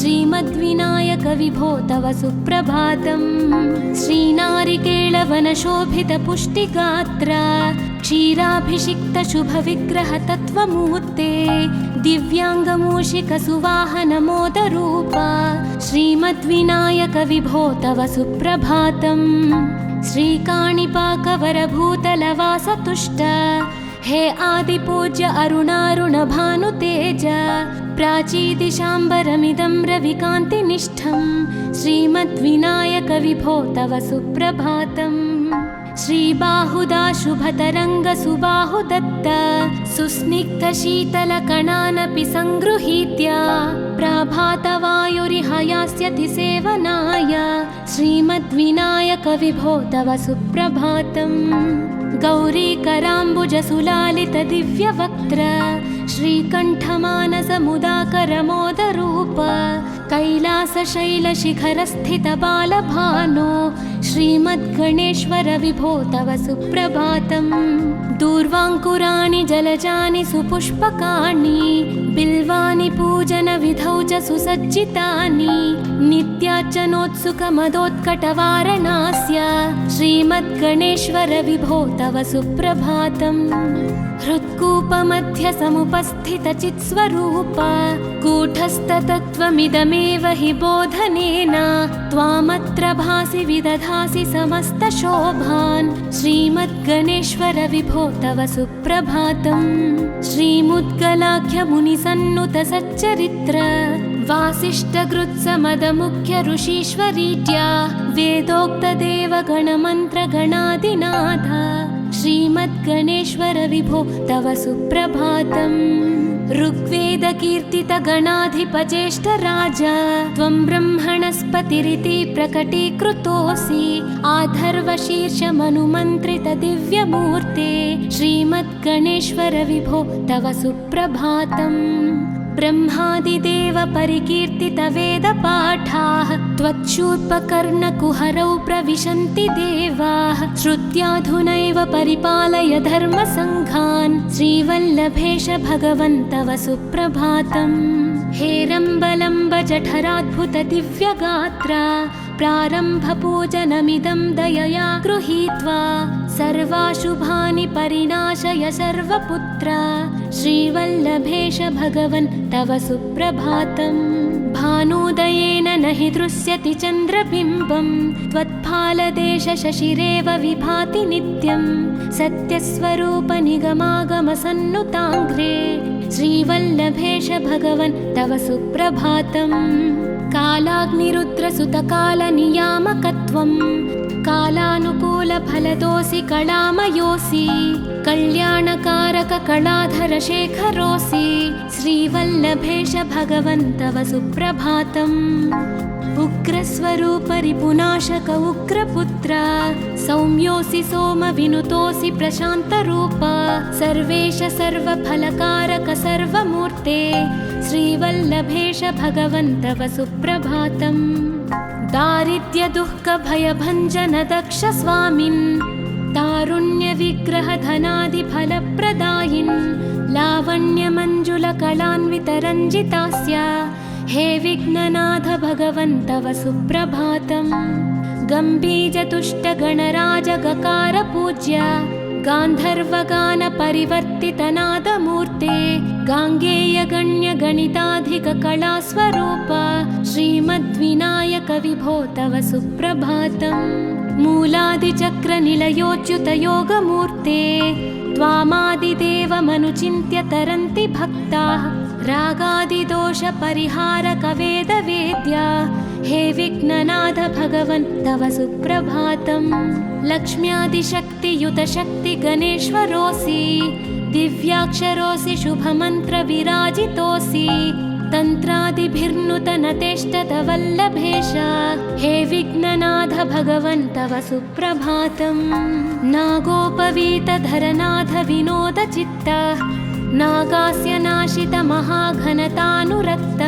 श्रीमद्विनायक विभो तव सुप्रभातम्। श्रीनारिकेळ नीलवनशोभितपुष्टिगात्र क्षीराभिषिक्तशुभविग्रहतत्त्वमूर्ते दिव्याङ्गमूषिकसुवाहनमोदरूप श्रीमद्विनायक विभो तव सुप्रभातम्। श्रीकाणिपाकवरभूतलवासतुष्ट हे आदिपूज्य अरुणारुणभानुतेज प्राचीदिशाम्बरमिदं रविकान्तिनिष्ठं श्रीमद्विनायक विभो तव सुप्रभातम्। श्रीबाहुदा शुभतरङ्गसुबाहुदत्त सुस्निग्धशीतलकणानपि सङ्गृहीत्य प्रभातवायुरिहयास्यति सेवनाय श्रीमद्विनायक विभो तव सुप्रभातम्। गौरीकराम्बुजसुलालितदिव्यवक्त्र श्रीकण्ठमानसमुदाकरमोदरूप कैलासशैलशिखरस्थितबालभानो श्रीमद्गणेश्वर विभो तव सुप्रभातम्। दूर्वाङ्कुराणि जलजानि सुपुष्पकाणि बिल्वानि पूजनविधौ च सुसज्जितानि नित्यार्चनोत्सुकमदोत्कटवारणास्य श्रीमद्गणेश्वर विभो तव सुप्रभातम्। हृत्कूपमध्यसमुपस्थितचित्स्वरूप कूटस्थतत्त्वमिदमेव हि बोधनेन त्वामत्र भासि विदधासि समस्तशोभान् श्रीमद्गणेश्वर विभो तव सुप्रभातम्। श्रीमुद्गलाख्यमुनिसन्नुतसच्चरित्र वासिष्ठकृत्समदमुख्य ऋषीश्वरीत्या वेदोक्तदेवगणमन्त्रगणादिनाथ श्रीमद्गणेश्वर विभो तव सुप्रभातम्। ऋग्वेदकीर्तितगणाधिपचेष्टराज त्वं ब्रह्मणस्पतिरिति प्रकटीकृतोऽसि आधर्वशीर्षमनुमन्त्रितदिव्यमूर्ते श्रीमद्गणेश्वर विभो तव सुप्रभातम्। ब्रह्मादिदेव परिकीर्तितवेदपाठाः त्वच्छूर्पकर्णकुहरौ प्रविशन्ति देवाः श्रुत्याधुनैव परिपालय धर्मसङ्घान् श्रीवल्लभेश भगवन् तव सुप्रभातम्। हेरम्बलम्ब जठराद्भुत दिव्यगात्र प्रारम्भपूजनमिदं दयया गृहीत्वा सर्वाशुभानि परिणाशय सर्वपुत्र श्रीवल्लभेश भगवन् तव सुप्रभातम्। भानुदयेन न हि दृश्यति चन्द्रबिम्बं त्वत्फालदेश शशिरेव विभाति नित्यं सत्यस्वरूप निगमागमसन्नुताङ्घ्रे श्रीवल्लभेश भगवन् तव सुप्रभातम्। कालाग्निरुद्रसुतकालनियामकत्वं कालानुकूलफलदोऽसि कलामयोऽसि कल्याणकारककलाधरशेखरोऽसि श्रीवल्लभेश भगवन् तव सुप्रभातम्। उग्रस्वरूप रिपुनाशक उग्रपुत्र सौम्योऽसि सोमविनुतोऽसि प्रशान्तरूप सर्वेश सर्वफलकारक सर्वमूर्ते श्रीवल्लभेश भगवन् तव सुप्रभातम्। दारिद्र्यदुःखभयभञ्जन दक्ष स्वामिन् तारुण्यविग्रहधनादिफलप्रदायिन् लावण्यमञ्जुलकलान्वितरञ्जितास्य हे विघ्ननाथ भगवन् तव सुप्रभातम्। गम्भीजतुष्टगणराजगकार गान्धर्वगानपरिवर्तितनादमूर्ते गाङ्गेयगण्यगणिताधिककलास्वरूप श्रीमद्विनायक विभो तव सुप्रभातम्। मूलादिचक्रनिलयोच्युतयोगमूर्ते त्वामादिदेवमनुचिन्त्य तरन्ति भक्ताः रागादिदोषपरिहारकवेदवेद्या हे विघ्ननाथ भगवन् तव सुप्रभातम्। लक्ष्म्यादिशक्तियुतशक्तिगणेश्वरोऽसि दिव्याक्षरोऽसि शुभमन्त्रविराजितोऽसि तन्त्रादिभिर्नुतनतेष्टतवल्लभेश हे विघ्ननाथ भगवन् तव सुप्रभातम्। नागोपवीतधरनाथ विनोदचित्त नागास्य नाशित महाघनतानुरक्त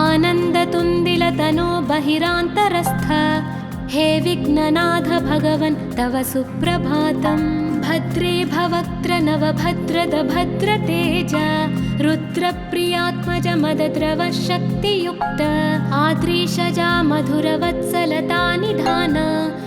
आनन्दतुन्दिलतनो बहिरान्तरस्थ हे विघ्ननाथ भगवन् तव सुप्रभातम्। भद्रे भवक्त्र नवभद्रद भद्रतेज रुद्रप्रियात्मज मदद्रव शक्तियुक्त आद्रीशजा मधुरवत्सलता निधान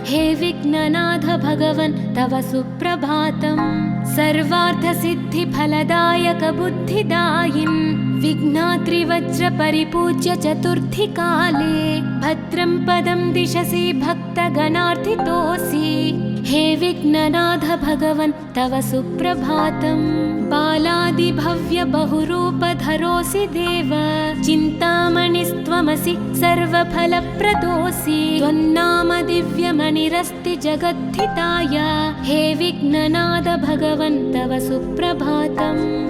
हे विघ्ननाथ भगवन् तव सुप्रभातम्। सर्वार्थसिद्धिफलदायक बुद्धिदायिन् विघ्नात्रिवज्र परिपूज्य चतुर्थी काले भद्रं पदं दिशसि भक्तगणार्थितोऽसि। हे विघ्ननाथ भगवन् तव सुप्रभातम्। बालादिभव्य बहुरूपधरोऽसि देव चिन्तामणिस्त्वमसि सर्वफलप्रदोऽसि। त्वन्नाम दिव्यमणिरस्ति जगद्धिताय। हे विघ्ननाथ भगवन् तव सुप्रभातम्।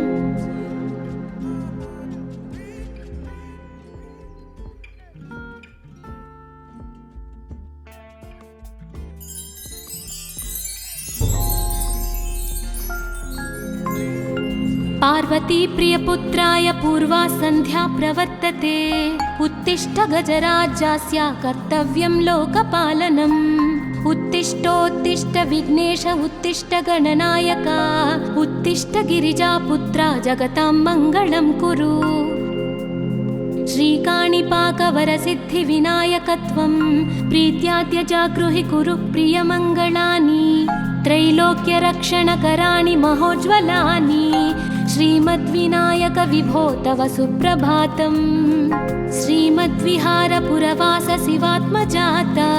पार्वती प्रियपुत्राय पूर्वा सन्ध्या प्रवर्तते। उत्तिष्ठ गजराज्यास्य कर्तव्यं लोकपालनम्। उत्तिष्ठोत्तिष्ठ विघ्नेश उत्तिष्ठ गणनायका। उत्तिष्ठ गिरिजापुत्रा जगतां मङ्गलं कुरु। श्रीकाणिपाकवरसिद्धिविनायकत्वं प्रीत्याद्य जागृहि कुरु प्रियमङ्गलानि। त्रैलोक्यरक्षणकराणि महोज्ज्वलानि। श्रीमद्विनायक विभो तव सुप्रभातम्। श्रीमद्विहारपुरवास शिवात्मजाता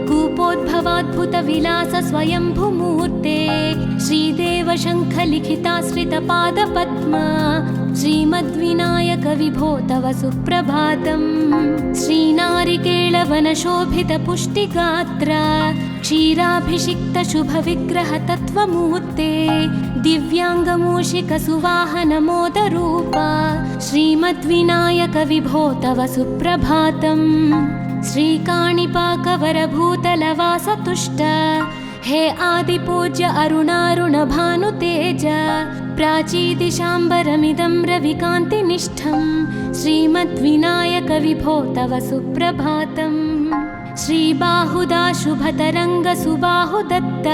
कूपोद्भवाद्भुतविलास स्वयंभुमूर्ते। श्रीदेव शङ्खलिखिताश्रितपादपद्मा श्रीमद्विनायक विभो तव सुप्रभातम्। श्रीनारिकेळवनशोभितपुष्टिगात्र क्षीराभिषिक्तशुभविग्रहतत्त्वमूर्ते। दिव्याङ्गमूषिकसुवाहनमोदरूपा श्रीमद्विनायक विभो तव सुप्रभातम्। श्रीकाणिपाकवरभूतलवासतुष्ट हे आदिपूज्य अरुणारुणभानुतेज। प्राचीदिशाम्बरमिदं रविकान्तिनिष्ठं श्रीमद्विनायक विभो तव सुप्रभातम्। श्रीबाहुदा शुभतरङ्गसुबाहुदत्त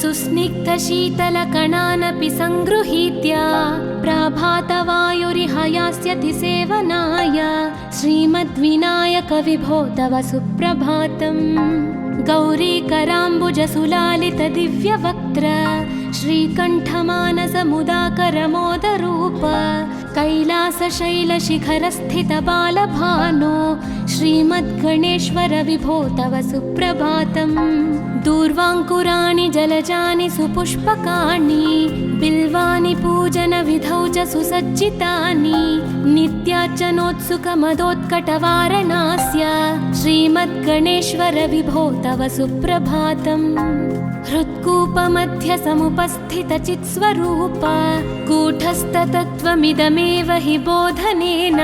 सुस्निग्धशीतलकणानपि सङ्गृहीत्य प्राभातवायुरिह यास्यति सेवनाय श्रीमद्विनायक विभो तव सुप्रभातम्। गौरीकराम्बुजसुलालितदिव्यवक्त्र श्रीकण्ठमानसमुदाकरमोदरूप कैलासशैलशिखरस्थितबालभानो श्रीमद्गणेश्वर विभो तव सुप्रभातम्। दूर्वाङ्कुराणि जलजानि सुपुष्पकाणि बिल्वानि पूजनविधौ च सुसज्जितानि। नित्यार्चनोत्सुकमदोत्कटवारणास्य श्रीमद्गणेश्वर विभो तव सुप्रभातम्। हृत्कूपमध्य समुपस्थितचित्स्वरूप कूटस्थतत्त्वमिदमेव हि बोधनेन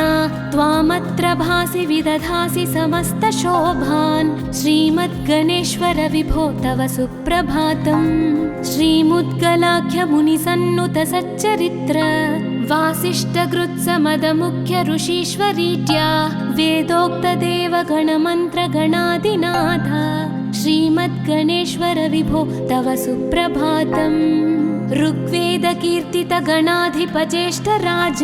त्वामत्र भासि विदधासि समस्तशोभान् श्रीमद्गणेश्वर विभो तव सुप्रभातम्। श्रीमुद्गलाख्यमुनिसन्नुतसच्चरित्र वासिष्ठकृत्समदमुख्य ऋषीश्वरीट्या वेदोक्तदेवगणमन्त्रगणादिनाथ श्रीमद्गणेश्वर विभो तव सुप्रभातम्। ऋग्वेदकीर्तितगणाधिपज्येष्ठराज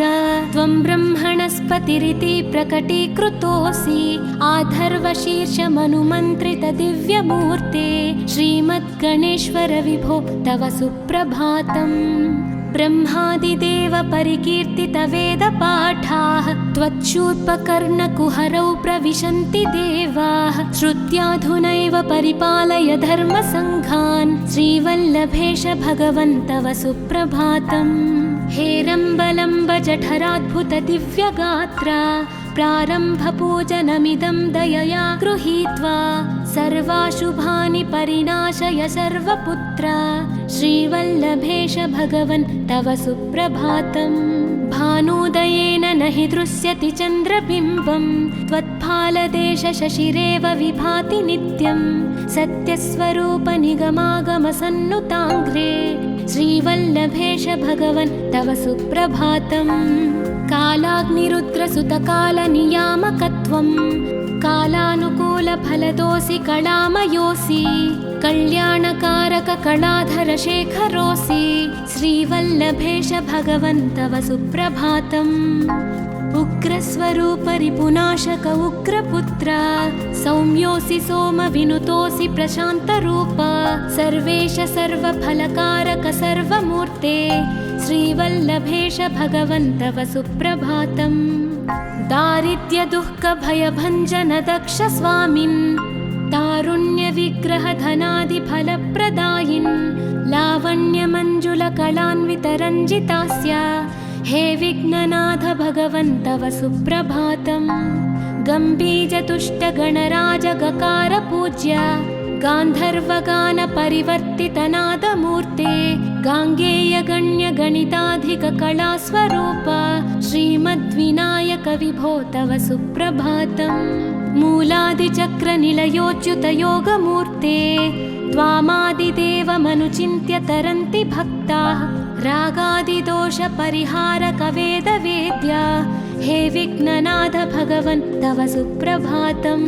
त्वं ब्रह्मणस्पतिरिति प्रकटीकृतोऽसि। आधर्वशीर्षमनुमन्त्रितदिव्यमूर्ते श्रीमद्गणेश्वर विभो तव सुप्रभातम्। ब्रह्मादिदेव परिकीर्तितवेदपाठाः त्वच्छूर्पकर्णकुहरौ प्रविशन्ति देवाः। श्रुत्याधुनैव परिपालय धर्मसङ्घान् श्रीवल्लभेश भगवन् तव सुप्रभातम्। हेरम्बलम्ब जठराद्भुतदिव्यगात्र प्रारम्भपूजनमिदं दयया गृहीत्वा सर्वाशुभानि परिणाशय सर्वपुत्र श्रीवल्लभेश भगवन् तव सुप्रभातम्। भानुदयेन न हि दृश्यति चन्द्रबिम्बं त्वत्फालदेश शशिरेव विभाति नित्यं। सत्यस्वरूप निगमागमसन्नुताङ्घ्रे श्रीवल्लभेश भगवन् तव सुप्रभातम्। कालाग्निरुद्रसुतकालनियामकत्वं कालानुकूलफलदोऽसि कलामयोऽसि। कल्याणकारक कलाधरशेखरोऽसि श्रीवल्लभेश भगवन् तव सुप्रभातम्। उग्रस्वरूप रिपुनाशक उग्रपुत्र सौम्योऽसि सोम विनुतोऽसि प्रशान्तरूप सर्वेश सर्वफलकारक सर्वमूर्ते श्रीवल्लभेश भगवन् तव सुप्रभातम्। दारिद्र्यदुःखभयभञ्जन दक्ष स्वामिन् तारुण्यविग्रह धनादिफलप्रदायिन् लावण्यमञ्जुलकलान्वितरञ्जितास्य हे विघ्ननाथ भगवन् तव सुप्रभातम्। गम्भीजतुष्टगणराजगकार पूज्य गान्धर्वगानपरिवर्तितनादमूर्ते गाङ्गेयगण्यगणिताधिककलास्वरूप श्रीमद्विनायक विभो तव सुप्रभातम्। मूलादिचक्रनिलयोच्युतयोगमूर्ते त्वामादिदेवमनुचिन्त्य तरन्ति भक्ताः रागादिदोषपरिहारकवेदवेद्य हे विघ्ननाथ भगवन् तव सुप्रभातम्।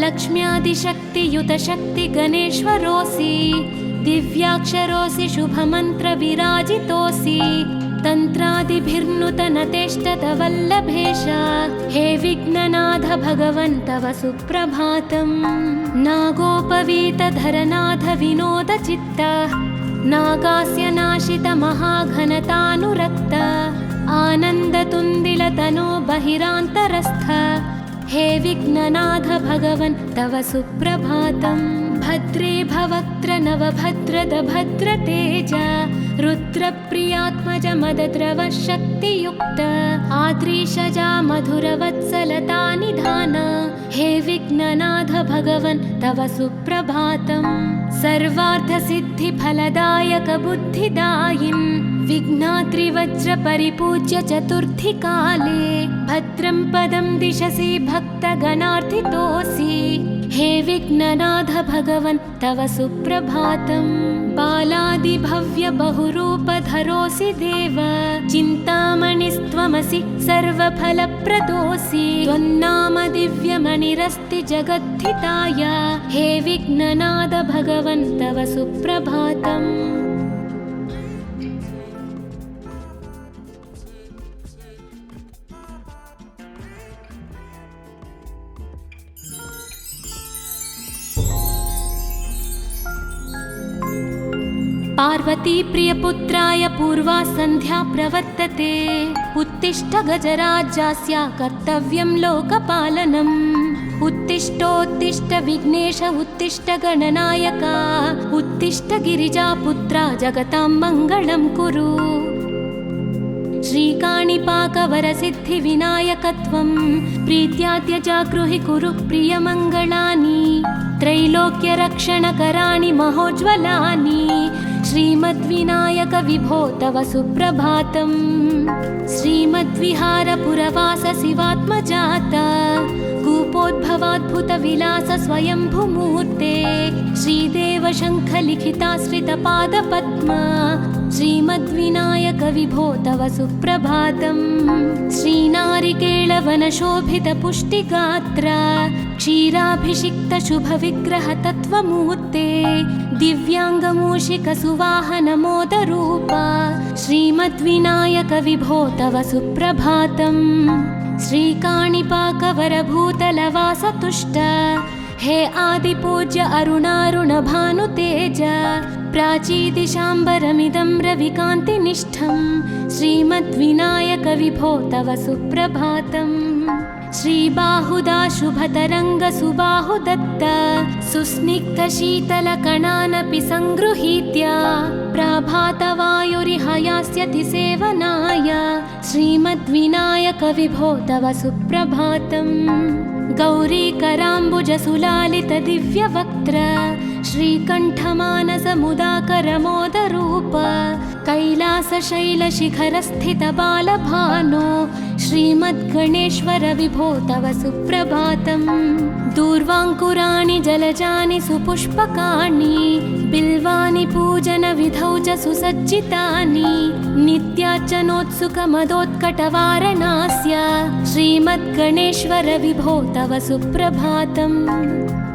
लक्ष्म्यादिशक्तियुतशक्तिगणेश्वरोऽसि दिव्याक्षरोऽसि शुभमन्त्रविराजितोऽसि तन्त्रादिभिर्नुतनतेष्टतवल्लभेश हे विघ्ननाथ भगवन् तव सुप्रभातम्। नागोपवीतधरनाथ विनोदचित्त नागास्य नाशित महाघनतानुरक्त आनन्दतुन्दिलतनो बहिरान्तरस्थ हे विघ्ननाथ भगवन् तव सुप्रभातम्। भद्रे भवक्त्र नवभद्रद भद्रतेज रुद्रप्रियात्मज मदद्रव शक्तियुक्त आद्रीशजा मधुरवत्सलता निधान हे विघ्ननाथ भगवन् तव सुप्रभातम्। सर्वार्थसिद्धिफलदायक बुद्धिदायिन् विघ्नात्रिवज्रपरिपूज्य चतुर्थी काले भद्रं पदं दिशसि भक्तगणार्थितोऽसि हे विघ्ननाथ भगवन् तव सुप्रभातम्। बालादिभव्य बहुरूपधरोऽसि देव चिन्तामणिस्त्वमसि सर्वफलप्रदोऽसि त्वन्नाम दिव्यमणिरस्ति जगद्धिताय हे विघ्ननाथ भगवन् तव सुप्रभातम्। पार्वती प्रियपुत्राय पूर्वा सन्ध्या प्रवर्तते उत्तिष्ठ गजराज्यस्य कर्तव्यं लोकपालनम्। उत्तिष्ठोत्तिष्ठ विघ्नेश उत्तिष्ठ गणनायक उत्तिष्ठ गिरिजापुत्रा जगतां मङ्गलं कुरु। श्रीकाणिपाकवरसिद्धिविनायकत्वं प्रीत्याद्य जागृहि कुरु प्रियमङ्गलानि त्रैलोक्यरक्षणकराणि महोज्ज्वलानि श्रीमद्विनायक विभो तव सुप्रभातम्। श्रीमद्विहारपुरवास शिवात्मजात कूपोद्भवाद्भुतविलास स्वयंभुमूर्ते श्रीदेव शङ्खलिखिताश्रितपादपद्म श्रीमद्विनायक विभो तव सुप्रभातम्। श्रीनारिकेळवनशोभितपुष्टिगात्र क्षीराभिषिक्त शुभविग्रह तत्त्वमूर्ते दिव्याङ्गमूषिकसुवाहनमोदरूप श्रीमद्विनायक विभो तव सुप्रभातम्। श्रीकाणिपाकवरभूतलवासतुष्ट हे आदिपूज्य अरुणारुणभानुतेज प्राचीदिशाम्बरमिदं रविकान्तिनिष्ठं श्रीमद्विनायक विभो तव सुप्रभातम्। श्रीबाहुदा शुभतरङ्गसुबाहुदत्त सुस्निग्धशीतलकणानपि सङ्गृहीत्य प्रभातवायुरिहयास्यति सेवनाय श्रीमद्विनायक विभो तव सुप्रभातम्। गौरीकराम्बुजसुलालित दिव्यवक्त्र श्रीकण्ठमानसमुदाकरमोदरूप कैलासशैलशिखरस्थितबालभानो श्रीमद्गणेश्वर विभो तव सुप्रभातम्। दूर्वाङ्कुराणि जलजानि सुपुष्पकाणि बिल्वानि पूजनविधौ च सुसज्जितानि नित्यार्चनोत्सुकमदोत्कटवारणास्य श्रीमद्गणेश्वर विभो तव सुप्रभातम्।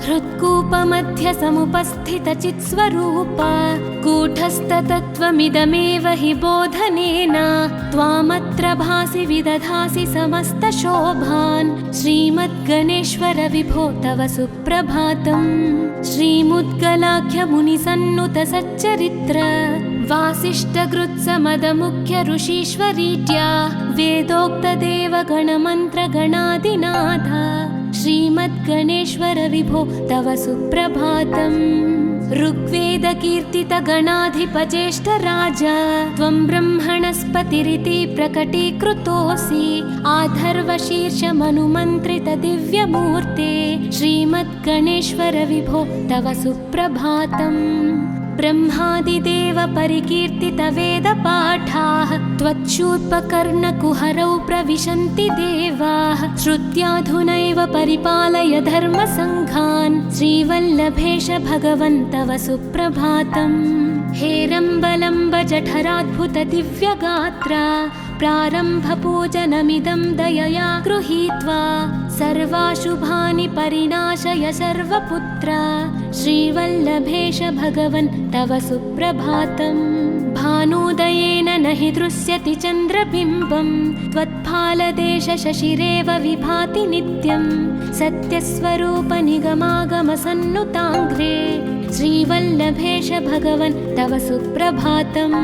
हृत्कूपमध्य समुपस्थितचित्स्वरूप कूटस्थतत्त्वमिदमेव हि बोधनेन त्वामत्र भासि विदधासि समस्तशोभान् श्रीमद्गणेश्वर विभो तव सुप्रभातम्। श्रीमुद्गलाख्यमुनिसन्नुत सच्चरित्र वासिष्ठगृत्समदमुख्य ऋषीश्वरीट्या वेदोक्तदेवगणमन्त्रगणादिनाथ श्रीमद्गणेश्वर विभो तव सुप्रभातम्। ऋग्वेदकीर्तितगणाधिपज्येष्ठराज त्वं ब्रह्मणस्पतिरिति प्रकटीकृतोऽसि आधर्वशीर्षमनुमन्त्रितदिव्यमूर्ते श्रीमद्गणेश्वर विभो तव सुप्रभातम्। ब्रह्मादिदेव परिकीर्तितवेदपाठाः त्वच्छूर्पकर्णकुहरौ प्रविशन्ति देवाः श्रुत्याधुनैव परिपालय धर्मसङ्घान् श्रीवल्लभेश भगवन् तव सुप्रभातम्। हेरम्बलम्ब जठराद्भुत दिव्यगात्रा प्रारम्भपूजनमिदं दयया गृहीत्वा सर्वाशुभानि परिनाशय सर्वपुत्र श्रीवल्लभेश भगवन् तव सुप्रभातम्। भानुदयेन न हि दृश्यति चन्द्रबिम्बं त्वत्फालदेश शशिरेव विभाति नित्यं सत्यस्वरूप निगमागमसन्नुताङ्घ्रे श्रीवल्लभेश भगवन् तव सुप्रभातम्।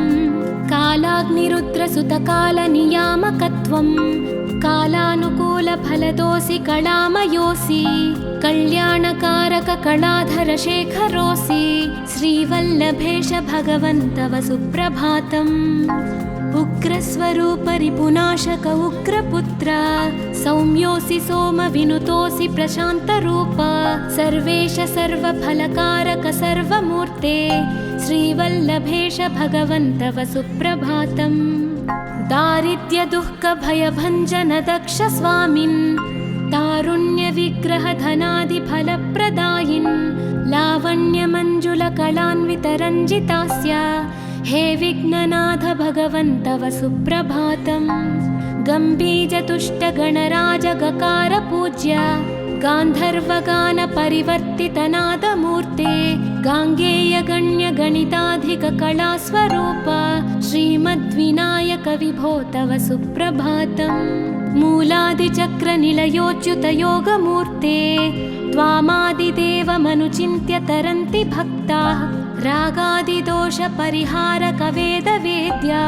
कालाग्निरुद्रसुतकालनियामकत्वं कालानुकूलफलदोऽसि कलामयोऽसि कल्याणकारककलाधरशेखरोऽसि श्रीवल्लभेश भगवन् तव सुप्रभातम्। उग्रस्वरूप रिपुनाशक उग्रपुत्र सौम्योऽसि सोमविनुतोऽसि प्रशान्तरूप सर्वेश सर्वफलकारक सर्वमूर्ते श्रीवल्लभेश भगवन् तव सुप्रभातम्। दारिद्र्यदुःखभयभञ्जन दक्ष स्वामिन् तारुण्यविग्रहधनादिफलप्रदायिन् लावण्यमञ्जुलकलान्वितरञ्जितास्य हे विघ्ननाथ भगवन् तव सुप्रभातम्। गम्भीजतुष्टगणराजगकार पूज्य गान्धर्वगानपरिवर्तितनादमूर्ते गाङ्गेयगण्यगणिताधिककलास्वरूप श्रीमद्विनायक विभो तव सुप्रभातम्। मूलादिचक्रनिलयोच्युतयोगमूर्ते त्वामादिदेवमनुचिन्त्य तरन्ति भक्ताः रागादिदोषपरिहारकवेदवेद्या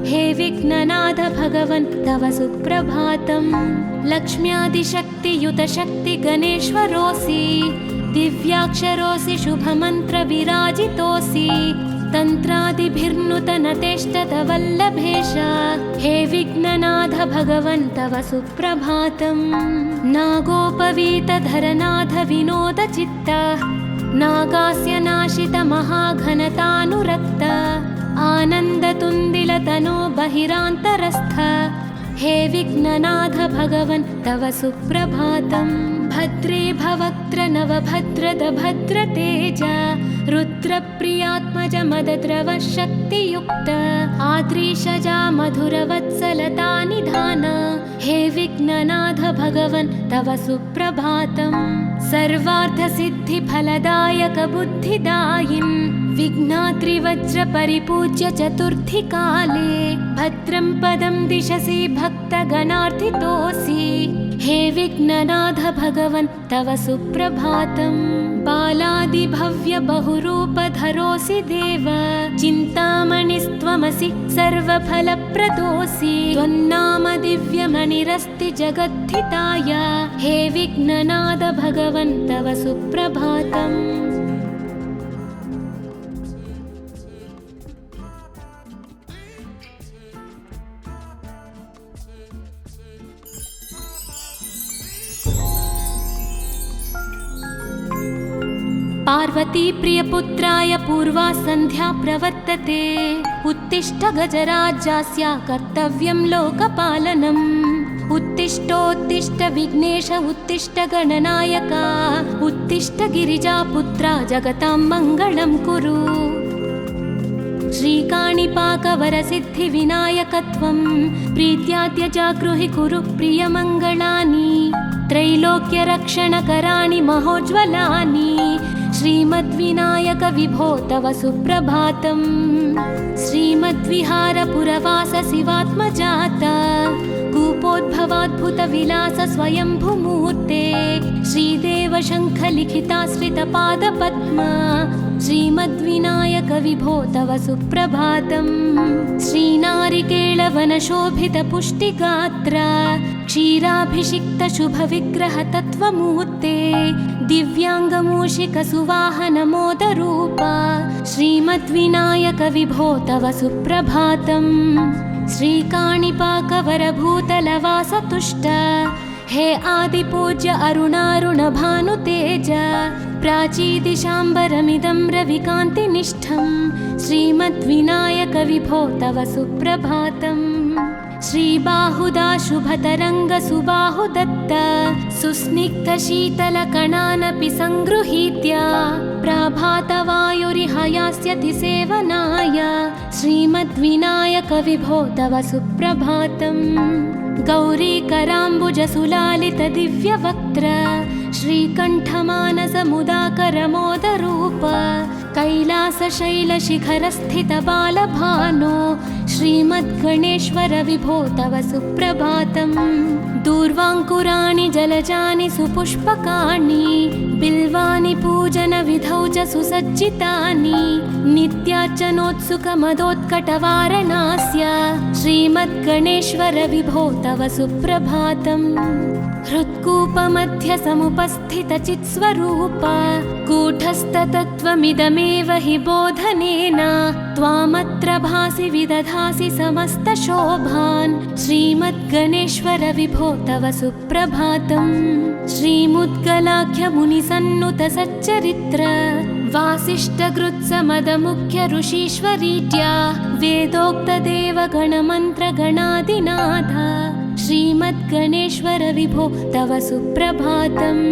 हे विघ्ननाथ भगवन् तव सुप्रभातम्। लक्ष्म्यादिशक्तियुतशक्तिगणेश्वरोऽसि दिव्याक्षरोऽसि शुभमन्त्रविराजितोऽसि तन्त्रादिभिर्नुतनतेष्टतवल्लभेश हे विघ्ननाथ भगवन् तव सुप्रभातम्। नागोपवीतधरनाथ विनोदचित्त नागास्य नाशित महाघनतानुरक्त आनन्दतुन्दिलतनो बहिरान्तरस्थ हे विघ्ननाथ भगवन् तव सुप्रभातम्। भद्रे भवक्त्र नवभद्रद भद्रतेज रुद्रप्रियात्मज मदद्रव शक्तियुक्त आद्रीशजा मधुरवत्सलता निधान हे विघ्ननाथ भगवन् तव सुप्रभातम्। सर्वार्थसिद्धिफलदायक बुद्धिदायिन् विघ्नाद्रिवज्रपरिपूज्य चतुर्थी काले भद्रं पदं दिशसि भक्तगणार्थितोऽसि हे विघ्ननाथ भगवन् तव सुप्रभातम्। बालादिभव्य बहुरूपधरोऽसि देव चिन्तामणिस्त्वमसि सर्वफलप्रदोऽसि त्वन्नाम दिव्यमणिरस्ति जगद्धिताय हे विघ्ननाथ भगवन् तव सुप्रभातम्। पार्वती प्रियपुत्राय पूर्वा सन्ध्या प्रवर्तते उत्तिष्ठ गजराज्यस्य कर्तव्यं लोकपालनम्। उत्तिष्ठोत्तिष्ठ विघ्नेश उत्तिष्ठ गणनायक उत्तिष्ठ गिरिजापुत्रा जगतां मङ्गलं कुरु। श्रीकाणिपाकवरसिद्धिविनायकत्वं प्रीत्याद्य जागृहि कुरु प्रियमङ्गलानि। त्रैलोक्यरक्षणकराणि महोज्ज्वलानि श्रीमद्विनायक विभो तव सुप्रभातम्। श्रीमद्विहारपुरवास शिवात्मजात कूपोद्भवाद्भुतविलास स्वयंभुमूर्ते श्रीदेव शङ्खलिखिताश्रितपादपद्मा श्रीमद्विनायक विभो तव सुप्रभातम्। श्रीनारिकेळवनशोभितपुष्टिगात्र क्षीराभिषिक्तशुभविग्रह तत्त्वमूर्ते दिव्याङ्गमूषिकसुवाहनमोदरूप श्रीमद्विनायक विभो तव सुप्रभातम्। श्रीकाणिपाकवरभूतलवासतुष्ट हे आदिपूज्य अरुणारुणभानुतेज प्राचीदिशाम्बरमिदं रविकान्तिनिष्ठं श्रीमद्विनायक विभो तव सुप्रभातम्। श्रीबाहुदाशुभतरङ्गसुबाहुदत्त सुस्निग्धशीतलकणानपि सङ्गृहीत्य प्राभातवायुरिहयास्यति सेवनाय श्रीमद्विनायक विभो तव सुप्रभातम्। गौरीकराम्बुजसुलालितदिव्यवक्त्र श्रीकण्ठमानसमुदाकरमोदरूप कैलासशैलशिखरस्थितबालभानो श्रीमद्गणेश्वर विभो तव सुप्रभातम्। दूर्वाङ्कुराणि जलजानि सुपुष्पकाणि बिल्वानि पूजनविधौ च सुसज्जितानि नित्यार्चनोत्सुकमदोत्कटवारणास्य श्रीमद्गणेश्वर विभो तव सुप्रभातम्। हृत्कूपमध्यसमुपस्थितचित्स्वरूप कूटस्थतत्त्वमिदमेव हि बोधनेन त्वामत्र भासि विदधासि समस्तशोभान् श्रीमद्गणेश्वर विभो तव सुप्रभातम्। श्रीमुद्गलाख्यमुनिसन्नुतसच्चरित्र वासिष्ठकृत्समदमुख्य ऋषीश्वरीत्या वेदोक्तदेवगणमन्त्रगणादिनाथ श्रीमद्गणेश्वर विभो तव सुप्रभातम्।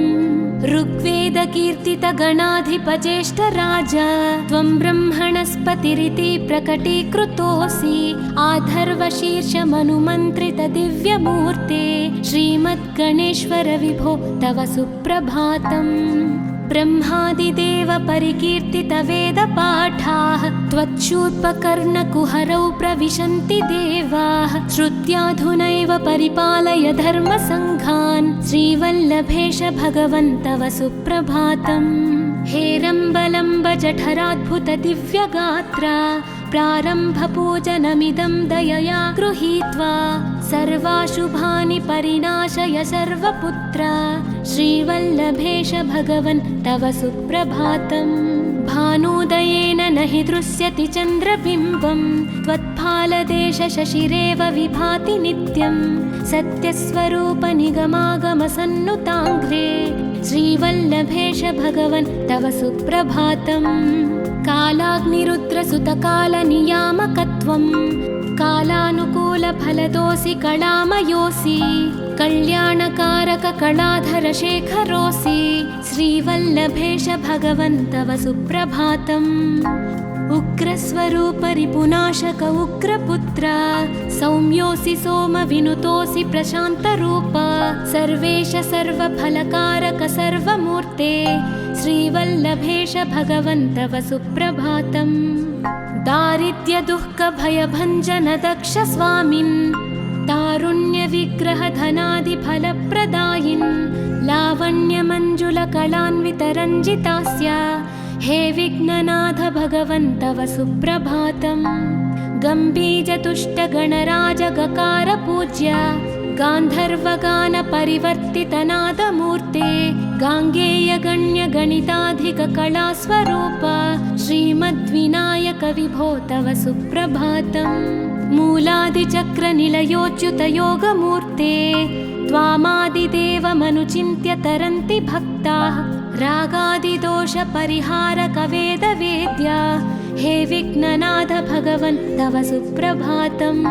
ऋग्वेदकीर्तितगणाधिपज्येष्ठराज त्वं ब्रह्मणस्पतिरिति प्रकटीकृतोऽसि आधर्वशीर्षमनुमन्त्रितदिव्यमूर्ते श्रीमद्गणेश्वर विभो तव सुप्रभातम्। ब्रह्मादिदेव परिकीर्तितवेदपाठाः त्वच्छूर्पकर्णकुहरौ प्रविशन्ति देवाः श्रुत्याधुनैव परिपालय धर्मसङ्घान् श्रीवल्लभेश भगवन् तव सुप्रभातम्। हेरम्बलम्ब जठराद्भुतदिव्यगात्र प्रारम्भपूजनमिदं दयया गृहीत्वा सर्वाशुभानि परिनाशय सर्वपुत्र श्रीवल्लभेश भगवन् तव सुप्रभातम्। भानुदयेन न हि दृश्यति चन्द्रबिम्बं त्वत्फालदेशशशिरेव विभाति नित्यं सत्यस्वरूपनिगमागमसन्नुताङ्घ्रे श्रीवल्लभेश भगवन् तव सुप्रभातम्। कालाग्निरुद्रसुतकालनियामकत्वं कालानुकूलफलदोऽसि कलामयोऽसि कल्याणकारक कलाधरशेखरोऽसि श्रीवल्लभेश भगवन् तव सुप्रभातम्। उग्रस्वरूपरिपुनाशक उग्रपुत्र सौम्योऽसि सोमविनुतोऽसि प्रशान्तरूप सर्वेश सर्वफलकारक सर्वमूर्ते श्रीवल्लभेश भगवन् तव सुप्रभातम्। दारिद्र्यदुःखभयभञ्जन दक्ष स्वामिन् तारुण्यविग्रहधनादिफलप्रदायिन् लावण्यमञ्जुलकलान्वितरञ्जितास्य हे विघ्ननाथ भगवन् तव सुप्रभातम्। गम्भीजतुष्टगणराजगकार पूज्य गान्धर्वगानपरिवर्तितनादमूर्ते गाङ्गेयगण्यगणिताधिककलास्वरूप श्रीमद्विनायक विभो तव सुप्रभातम्। मूलादिचक्रनिलयोच्युतयोगमूर्ते त्वामादिदेवमनुचिन्त्य तरन्ति भक्ताः रागादिदोषपरिहारकवेदवेद्या हे विघ्ननाथ भगवन् तव सुप्रभातम्।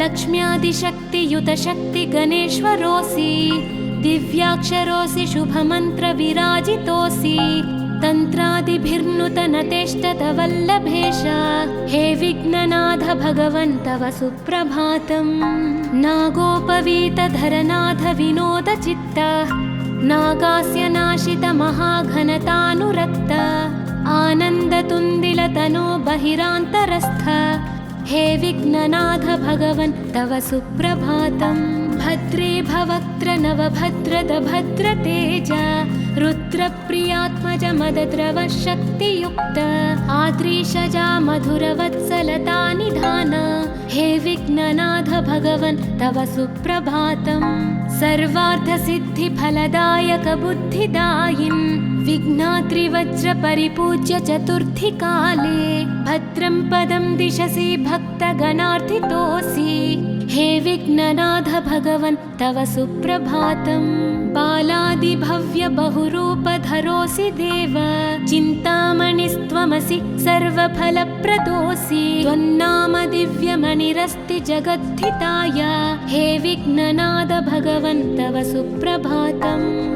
लक्ष्म्यादिशक्तियुतशक्तिगणेश्वरोऽसि दिव्याक्षरोऽसि शुभमन्त्रविराजितोऽसि तन्त्रादिभिर्नुतनतेष्टतवल्लभेश हे विघ्ननाथ भगवन् तव सुप्रभातम् नागोपवीतधरनाथ विनोदचित्त नागास्य नाशित महाघनतानुरक्त आनन्दतुन्दिलतनो बहिरान्तरस्थ हे विघ्ननाथ भगवन् तव सुप्रभातम् भद्रे भवक्त्र नवभद्रद भद्रतेज रुद्रप्रियात्मज मदद्रव शक्तियुक्त आद्रीशजा मधुरवत्सलता निधान हे विघ्ननाथ भगवन् तव सुप्रभातम् सर्वार्थसिद्धिफलदायक बुद्धिदायिन् विघ्नात्रिवज्र परिपूज्य चतुर्थी काले भद्रं पदं दिशसि भक्तगणार्थितोऽसि हे विघ्ननाथ भगवन् तव सुप्रभातम् बालादिभव्य बहुरूपधरोऽसि देव चिन्तामणिस्त्वमसि सर्वफलप्रदोऽसि त्वन्नाम दिव्यमणिरस्ति जगद्धिताय हे विघ्ननाथ भगवन् तव सुप्रभातम्